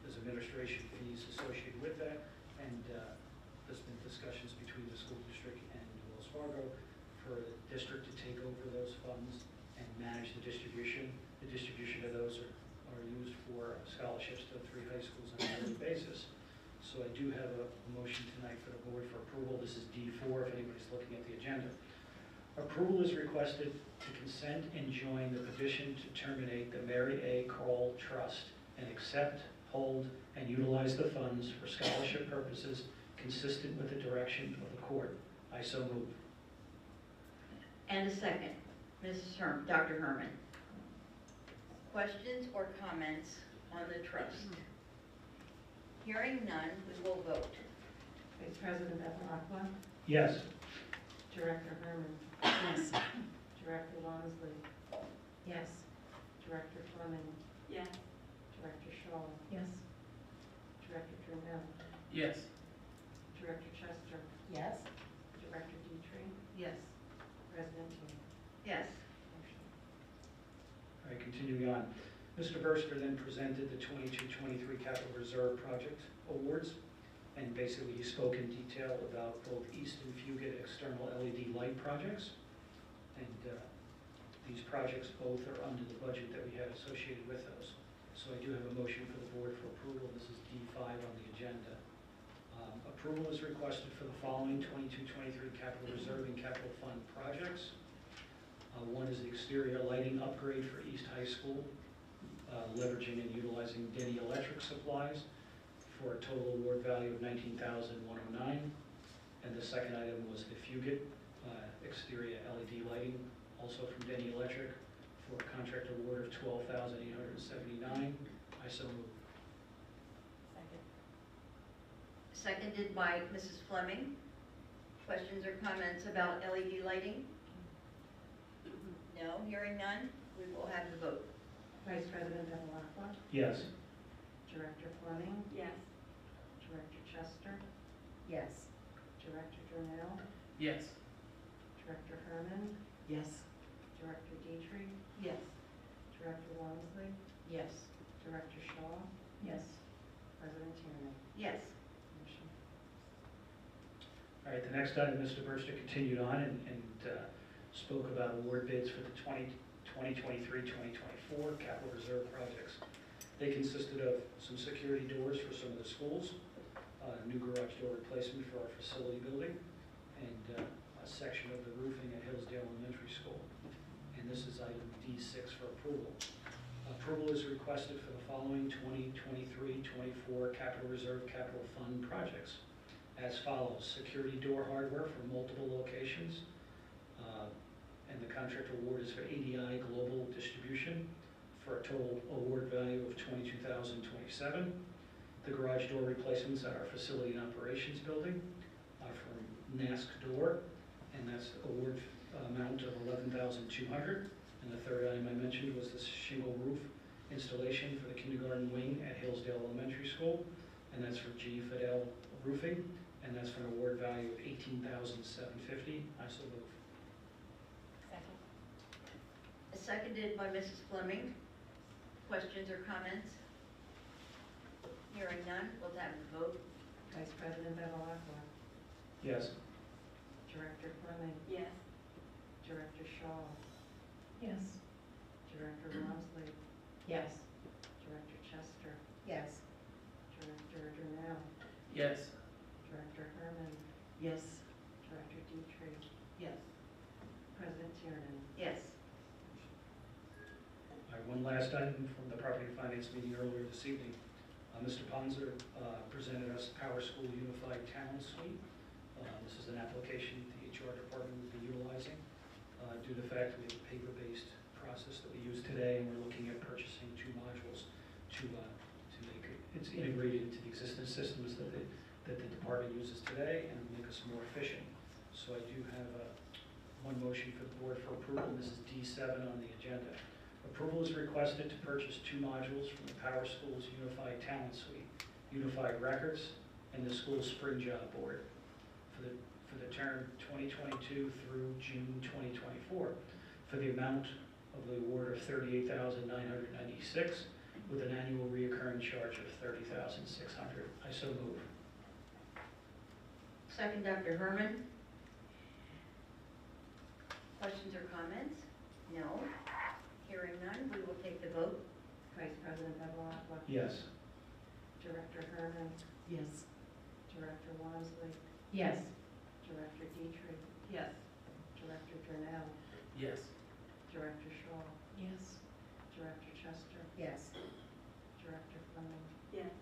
There's administration fees associated with that, and there's been discussions between the school district and Wells Fargo for the district to take over those funds and manage the distribution. The distribution of those are used for scholarships to 3 high schools on a yearly basis. So I do have a motion tonight for the board for approval. This is D4 if anybody's looking at the agenda. Approval is requested to consent and join the petition to terminate the Mary A. Kroll Trust and accept, hold, and utilize the funds for scholarship purposes consistent with the direction of the court. I so move. And a second, Dr. Herman. Questions or comments on the trust? Hearing none, we will vote. Vice President Bevilacqua? Yes. Director Herman? Yes. Director Longley? Yes. Director Fleming? Yes. Director Shaw? Yes. Director Trammell? Yes. Director Chester? Yes. Director Dietrich? Yes. President King? Yes. Motion. All right, continuing on. Mr. Burster then presented the 22-23 Capital Reserve Project Awards, and basically he spoke in detail about both East and Fugit external LED light projects. And these projects both are under the budget that we had associated with those. So I do have a motion for the board for approval. This is D5 on the agenda. Approval is requested for the following 22-23 Capital Reserve and Capital Fund projects. One is the exterior lighting upgrade for East High School, leveraging and utilizing Denny Electric supplies for a total award value of $19,109. And the second item was the Fugit exterior LED lighting, also from Denny Electric, for a contract award of $12,879. I so move. Seconded by Mrs. Fleming. Questions or comments about LED lighting? No, hearing none, we will have the vote. Vice President Bevilacqua? Yes. Director Fleming? Yes. Director Chester? Yes. Director Trammell? Yes. Director Herman? Yes. Director Dietrich? Yes. Director Longley? Yes. Director Shaw? Yes. President Tierney? Yes. Motion. All right, the next item, Mr. Burster continued on and spoke about award bids for the 2023-2024 Capital Reserve projects. They consisted of some security doors for some of the schools, new garage door replacement for our facility building, and a section of the roofing at Hillsdale Elementary School. And this is item D6 for approval. Approval is requested for the following 2023-24 Capital Reserve Capital Fund projects as follows: security door hardware for multiple locations, and the contract award is for ADI Global Distribution for a total award value of $22,027. The garage door replacements at our facility and operations building are from NASC Door, and that's award amount of $11,200. And the third item I mentioned was the shingle roof installation for the kindergarten wing at Hillsdale Elementary School, and that's for G. Fidel Roofing, and that's for an award value of $18,750. I so move. Seconded by Mrs. Fleming. Questions or comments? Hearing none, we'll have the vote. Vice President Bevilacqua? Yes. Director Fleming? Yes. Director Shaw? Yes. Director Longley? Yes. Director Chester? Yes. Director Trammell? Yes. Director Herman? Yes. Director Dietrich? Yes. President Tierney? Yes. All right, one last item from the Property and Finance meeting earlier this evening. Mr. Ponzer presented us Power School Unified Talent Suite. This is an application the HR department will be utilizing. due to the fact we have a paper-based process that we use today, and we're looking at purchasing 2 modules to make it's integrated into the existing systems that the department uses today and make us more efficient. So I do have one motion for the board for approval. This is D7 on the agenda. Approval is requested to purchase 2 modules from the Power Schools Unified Talent Suite, Unified Records, and the school Spring Job Board for the term 2022 through June 2024 for the amount of the award of $38,996 with an annual reoccurring charge of $30,600. I so move. Second, Dr. Herman. Questions or comments? No. Hearing none, we will take the vote. Vice President Bevelacqua? Yes. Director Herman? Yes. Director Wamsley? Yes. Director Dietrich? Yes. Director Durnell? Yes. Director Shaw? Yes. Director Chester? Yes. Director Fleming? Yes.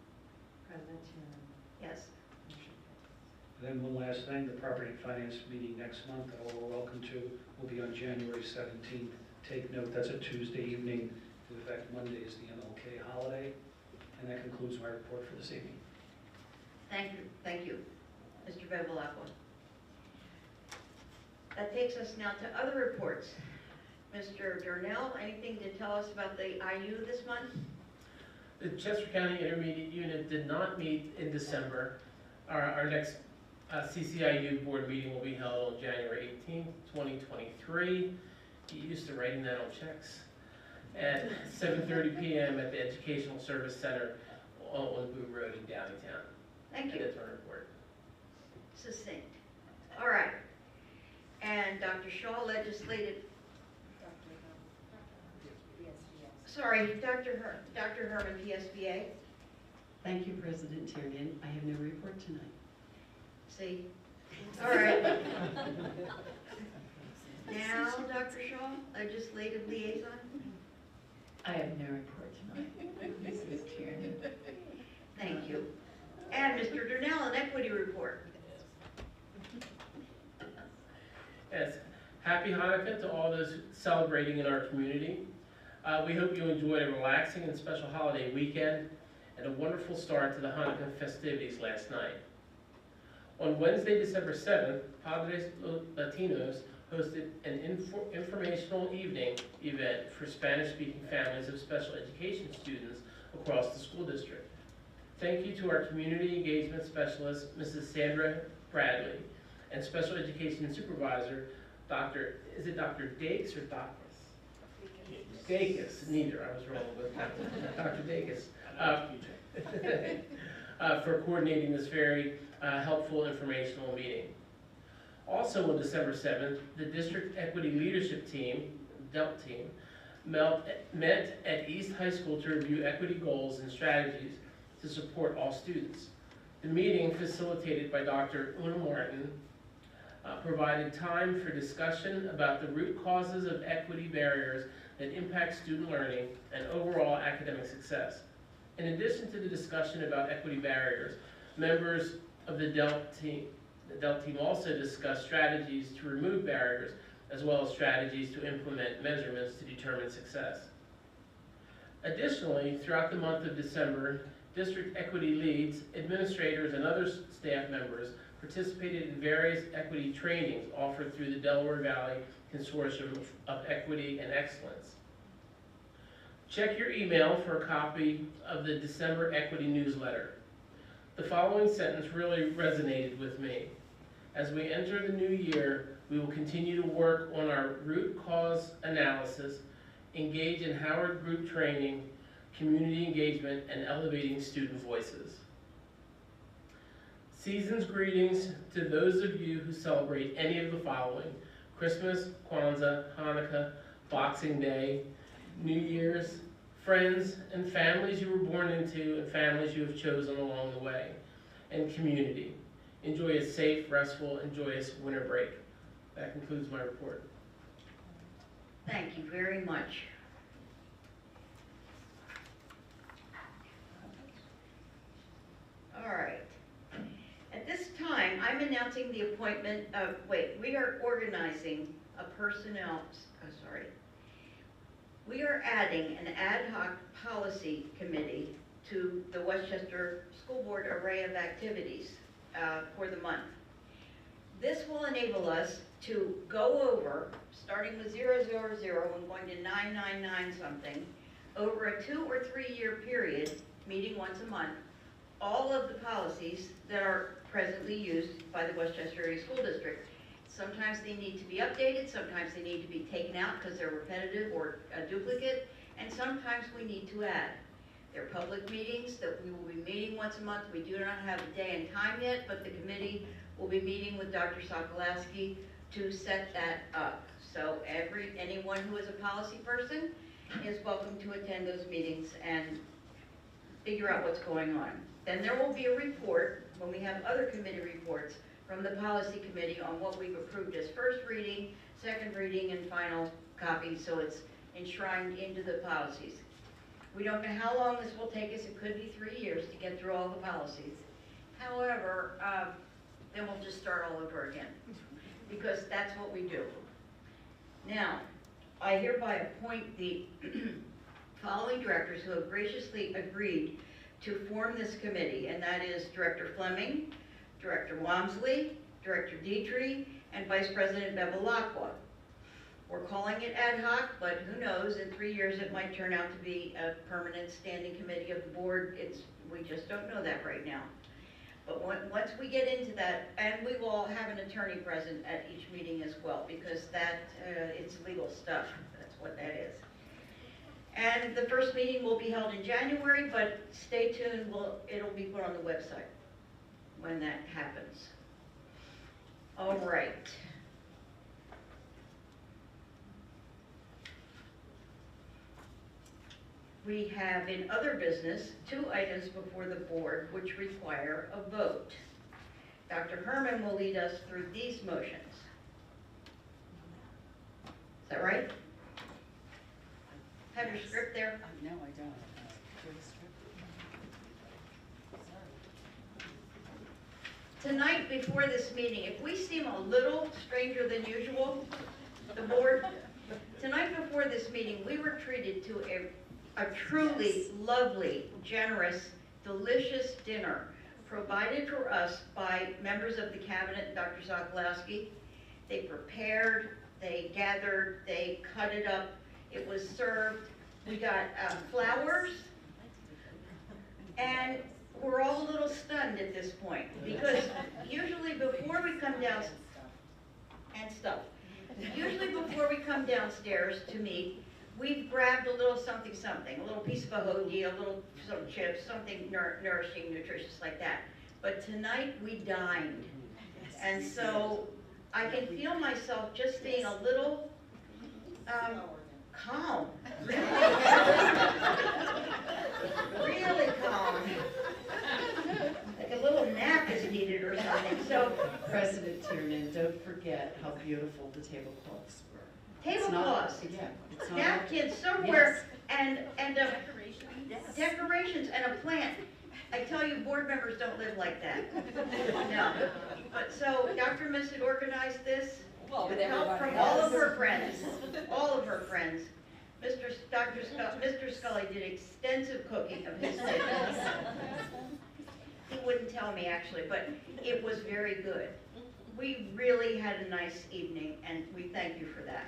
President Tiernan? Yes. Motion carries. Then one last thing, the Property and Finance meeting next month, that all are welcome to, will be on January 17th. Take note, that's a Tuesday evening. In fact, Monday is the MLK holiday. And that concludes my report for this evening. Thank you, thank you, Mr. Bevelacqua. That takes us now to other reports. Mr. Durnell, anything to tell us about the IU this month? The Chester County Intermediate Unit did not meet in December. Our next CCIU board meeting will be held on January 18th, 2023. Get used to writing that on checks. At 7:30 p.m. at the Educational Service Center on Boone Road in Downingtown. Thank you. That's our report. Succinct. All right. And Dr. Shaw, legislative, sorry, Dr. Herman, PSBA. Thank you, President Tiernan. I have no report tonight. See? All right. Now, Dr. Shaw, legislative liaison. I have no report tonight, Mrs. Tiernan. Thank you. And Mr. Durnell, an equity report. Yes. Happy Hanukkah to all those celebrating in our community. We hope you enjoyed a relaxing and special holiday weekend and a wonderful start to the Hanukkah festivities last night. On Wednesday, December 7th, Padres Latinos hosted an informational evening event for Spanish-speaking families of special education students across the school district. Thank you to our community engagement specialist, Mrs. Sandra Bradley, and special education supervisor, Dr. Dakes or Dacus? Dacus, neither, I was wrong with Dr. Dacus, for coordinating this very helpful informational meeting. Also on December 7th, the District Equity Leadership Team, DELT team, met at East High School to review equity goals and strategies to support all students. The meeting, facilitated by Dr. Una Martin, provided time for discussion about the root causes of equity barriers that impact student learning and overall academic success. In addition to the discussion about equity barriers, members of the DELT team also discussed strategies to remove barriers, as well as strategies to implement measurements to determine success. Additionally, throughout the month of December, district equity leads, administrators, and other staff members participated in various equity trainings offered through the Delaware Valley Consortium of Equity and Excellence. Check your email for a copy of the December Equity Newsletter. The following sentence really resonated with me. As we enter the new year, we will continue to work on our root cause analysis, engage in Howard Group training, community engagement, and elevating student voices. Season's greetings to those of you who celebrate any of the following: Christmas, Kwanzaa, Hanukkah, Boxing Day, New Year's, friends and families you were born into and families you have chosen along the way, and community. Enjoy a safe, restful, and joyous winter break. That concludes my report. Thank you very much. All right. At this time, I'm announcing the appointment of, we are organizing We are adding an ad hoc policy committee to the Westchester School Board array of activities for the month. This will enable us to go over, starting with 000 and going to 999 something, over a 2 or 3 year period, meeting once a month, all of the policies that are presently used by the Westchester Area School District. Sometimes they need to be updated, sometimes they need to be taken out because they're repetitive or a duplicate, and sometimes we need to add. They're public meetings that we will be meeting once a month. We do not have a day and time yet, but the committee will be meeting with Dr. Sokolaski to set that up. So anyone who is a policy person is welcome to attend those meetings and figure out what's going on. Then there will be a report, when we have other committee reports, from the policy committee on what we've approved as first reading, second reading, and final copy, so it's enshrined into the policies. We don't know how long this will take us. It could be 3 years to get through all the policies. However, then we'll just start all over again, because that's what we do. Now, I hereby appoint the following directors who have graciously agreed to form this committee, and that is Director Fleming, Director Wamsley, Director Dietrich, and Vice President Bevilacqua. We're calling it ad hoc, but who knows, in 3 years it might turn out to be a permanent standing committee of the board. We just don't know that right now. But once we get into that, and we will have an attorney present at each meeting as well, because it's legal stuff. That's what that is. And the first meeting will be held in January, but stay tuned, it'll be put on the website when that happens. All right. We have in other business 2 items before the board which require a vote. Dr. Herman will lead us through these motions. Is that right? Have your script there? No, I don't. Do you have a script? Tonight, before this meeting, if we seem a little stranger than usual, the board, tonight before this meeting, we were treated to a truly lovely, generous, delicious dinner provided for us by members of the cabinet, Dr. Sokolaski. They prepared, they gathered, they cut it up, it was served. We got flowers, and we're all a little stunned at this point, because usually before we come down, and stuff, usually before we come downstairs to meet, we've grabbed a little something, a little piece of a hoagie, some chips, something nourishing, nutritious like that. But tonight we dined, and so I can feel myself just being a little calm. Really calm. Like a little nap is needed or something. So, President Tiernan, don't forget how beautiful the tablecloths were. tablecloths, Yeah. It's not napkins, silverware, and decorations and a plant. I tell you, board members don't live like that. No. But so Dr. Miss had organized this with help from all of her friends. All of her friends. Mr. Scully did extensive cooking of his things. He wouldn't tell me actually, but it was very good. We really had a nice evening, and we thank you for that.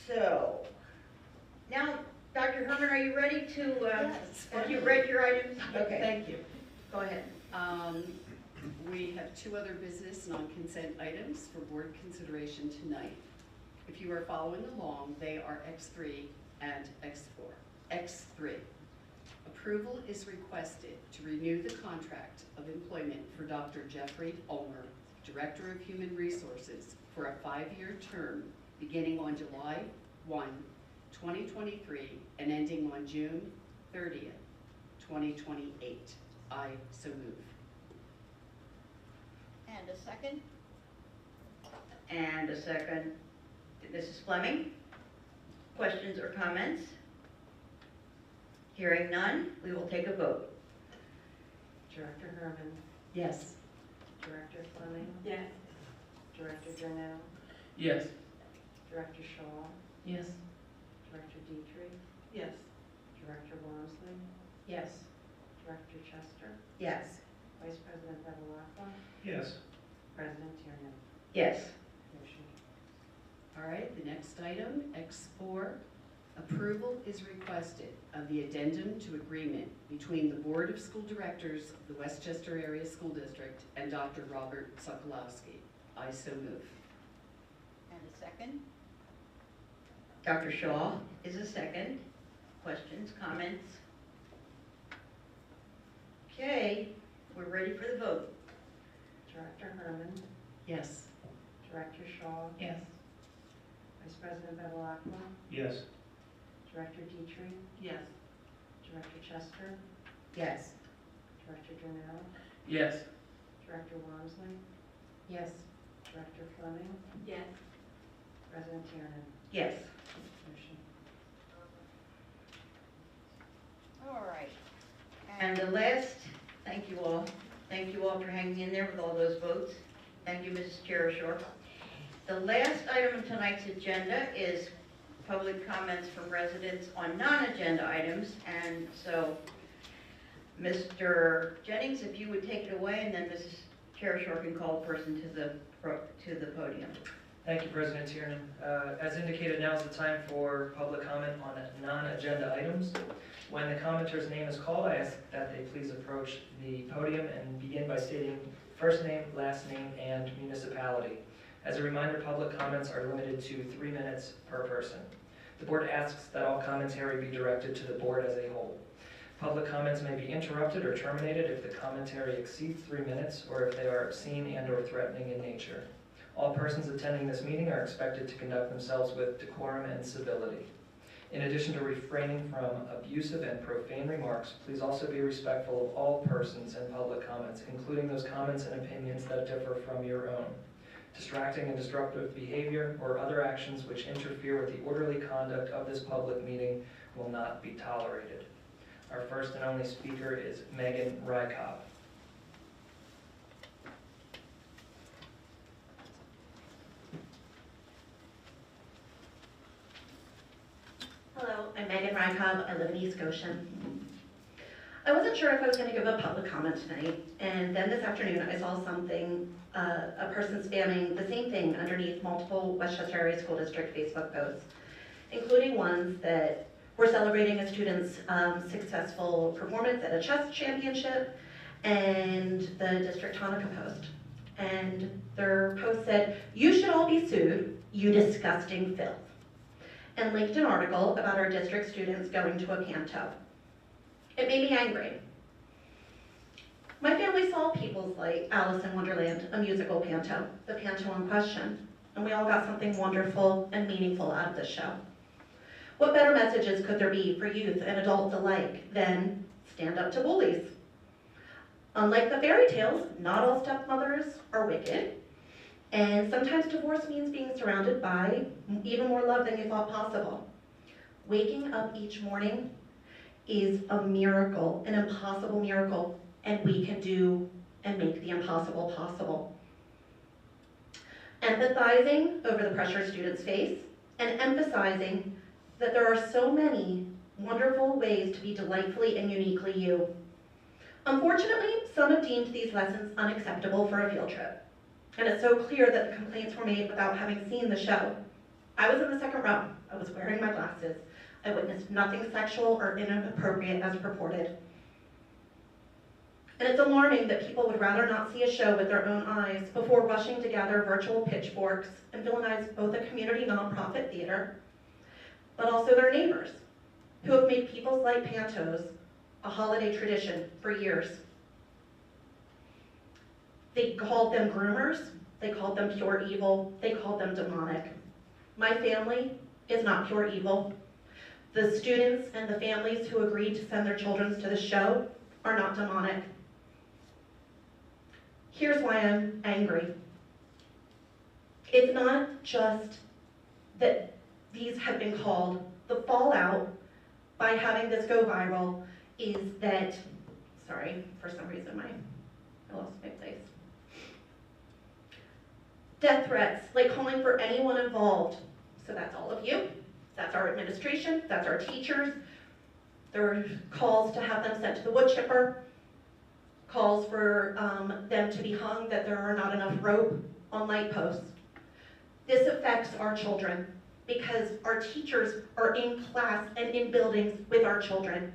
So, now, Dr. Herman, are you ready to, have you read your items? Okay, thank you. Go ahead. We have 2 other business non-consent items for board consideration tonight. If you are following along, they are X3 and X4. X3. Approval is requested to renew the contract of employment for Dr. Jeffrey Ulmer, Director of Human Resources, for a 5-year term beginning on July 1, 2023 and ending on June 30th, 2028. I so move. And a second? And a second. Mrs. Fleming? Questions or comments? Hearing none, we will take a vote. Director Herman, Yes. Director Fleming, Yes. Director Journell, Yes. Director Shaw, Yes. Director Dietrich, Yes. Director Wormsley, Yes. Director Chester, Yes. Vice President Bevelacqua, Yes. President Tiernan. Yes. Motion All right, the next item, X4, approval is requested of the addendum to agreement between the Board of School Directors of the Westchester Area School District and Dr. Robert Sokolowski. I so move. And a second? Dr. Shaw is a second. Questions, comments? Okay, we're ready for the vote. Director Herman, Yes. Director Shaw, Yes. Vice President Bevelacqua, Yes. Director Dietrich, Yes. Director Chester, Yes. Director Durnell, Yes. Director Wormsley, Yes. Director Fleming, Yes. President Tiernan. Yes. Motion. All right. And the last, thank you all. Thank you all for hanging in there with all those votes. Thank you, Mrs. Cherishore. The last item on tonight's agenda is public comments from residents on non-agenda items. And so, Mr. Jennings, if you would take it away, and then Mrs. Cherishore can call a person to the podium. Thank you, President Tiernan. As indicated, now is the time for public comment on non-agenda items. When the commenter's name is called, I ask that they please approach the podium and begin by stating first name, last name, and municipality. As a reminder, public comments are limited to 3 minutes per person. The board asks that all commentary be directed to the board as a whole. Public comments may be interrupted or terminated if the commentary exceeds 3 minutes or if they are obscene and/or threatening in nature. All persons attending this meeting are expected to conduct themselves with decorum and civility. In addition to refraining from abusive and profane remarks, please also be respectful of all persons in public comments, including those comments and opinions that differ from your own. Distracting and disruptive behavior or other actions which interfere with the orderly conduct of this public meeting will not be tolerated. Our first and only speaker is Megan Rykoff. Hello, I'm Megan Rykoff. I live in East Goshen. I wasn't sure if I was going to give a public comment tonight, and then this afternoon I saw something, a person spamming the same thing underneath multiple Westchester Area School District Facebook posts, including ones that were celebrating a student's successful performance at a chess championship and the District Hanukkah post. And their post said, "You should all be sued, you disgusting filth," and linked an article about our district students going to a panto. It made me angry. My family saw People's Light, Alice in Wonderland, a musical panto, the panto in question, and we all got something wonderful and meaningful out of this show. What better messages could there be for youth and adults alike than stand up to bullies? Unlike the fairy tales, not all stepmothers are wicked, and sometimes divorce means being surrounded by even more love than you thought possible. Waking up each morning is a miracle, an impossible miracle, and we can do and make the impossible possible. Empathizing over the pressure students face and emphasizing that there are so many wonderful ways to be delightfully and uniquely you. Unfortunately, some have deemed these lessons unacceptable for a field trip. And it's so clear that the complaints were made without having seen the show. I was in the second row. I was wearing my glasses. I witnessed nothing sexual or inappropriate as purported. And it's alarming that people would rather not see a show with their own eyes before rushing to gather virtual pitchforks and villainize both a community nonprofit theater, but also their neighbors, who have made People's Light pantos a holiday tradition for years. They called them groomers, they called them pure evil, they called them demonic. My family is not pure evil. The students and the families who agreed to send their children to the show are not demonic. Here's why I'm angry. It's not just that these have been called. The fallout by having this go viral is that, sorry, for some reason I lost my place. death threats, like calling for anyone involved. So that's all of you, that's our administration, that's our teachers. There were calls to have them sent to the wood chipper, calls for them to be hung, that there are not enough rope on light posts. This affects our children because our teachers are in class and in buildings with our children.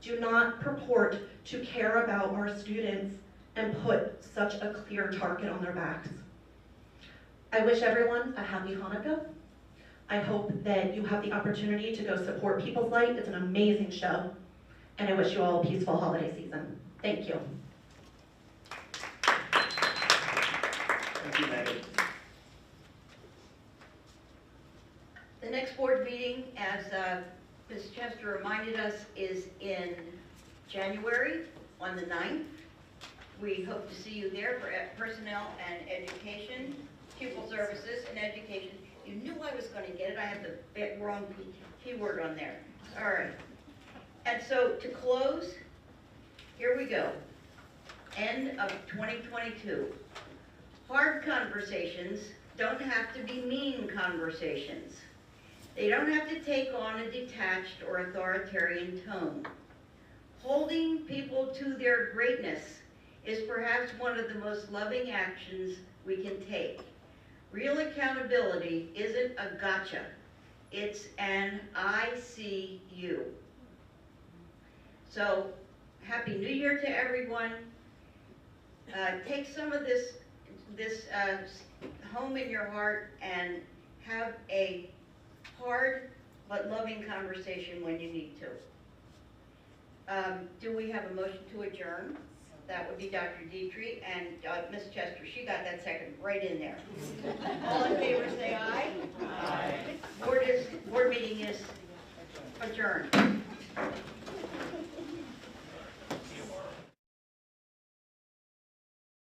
Do not purport to care about our students and put such a clear target on their backs. I wish everyone a happy Hanukkah. I hope that you have the opportunity to go support People's Light. It's an amazing show. And I wish you all a peaceful holiday season. Thank you. Thank you, Megan. The next board meeting, as Ms. Chester reminded us, is in January on the 9th. We hope to see you there for personnel and education, pupil services and education. You knew I was going to get it. I had the wrong keyword on there. All right. And so to close, here we go. End of 2022. Hard conversations don't have to be mean conversations. They don't have to take on a detached or authoritarian tone. Holding people to their greatness is perhaps one of the most loving actions we can take. Real accountability isn't a gotcha. It's an I see you. So, Happy New Year to everyone. Take some of this home in your heart and have a hard but loving conversation when you need to. Do we have a motion to adjourn? That would be Dr. Dietrich and Ms. Chester. She got that second right in there. All in favor say aye. Aye. Board meeting is adjourned.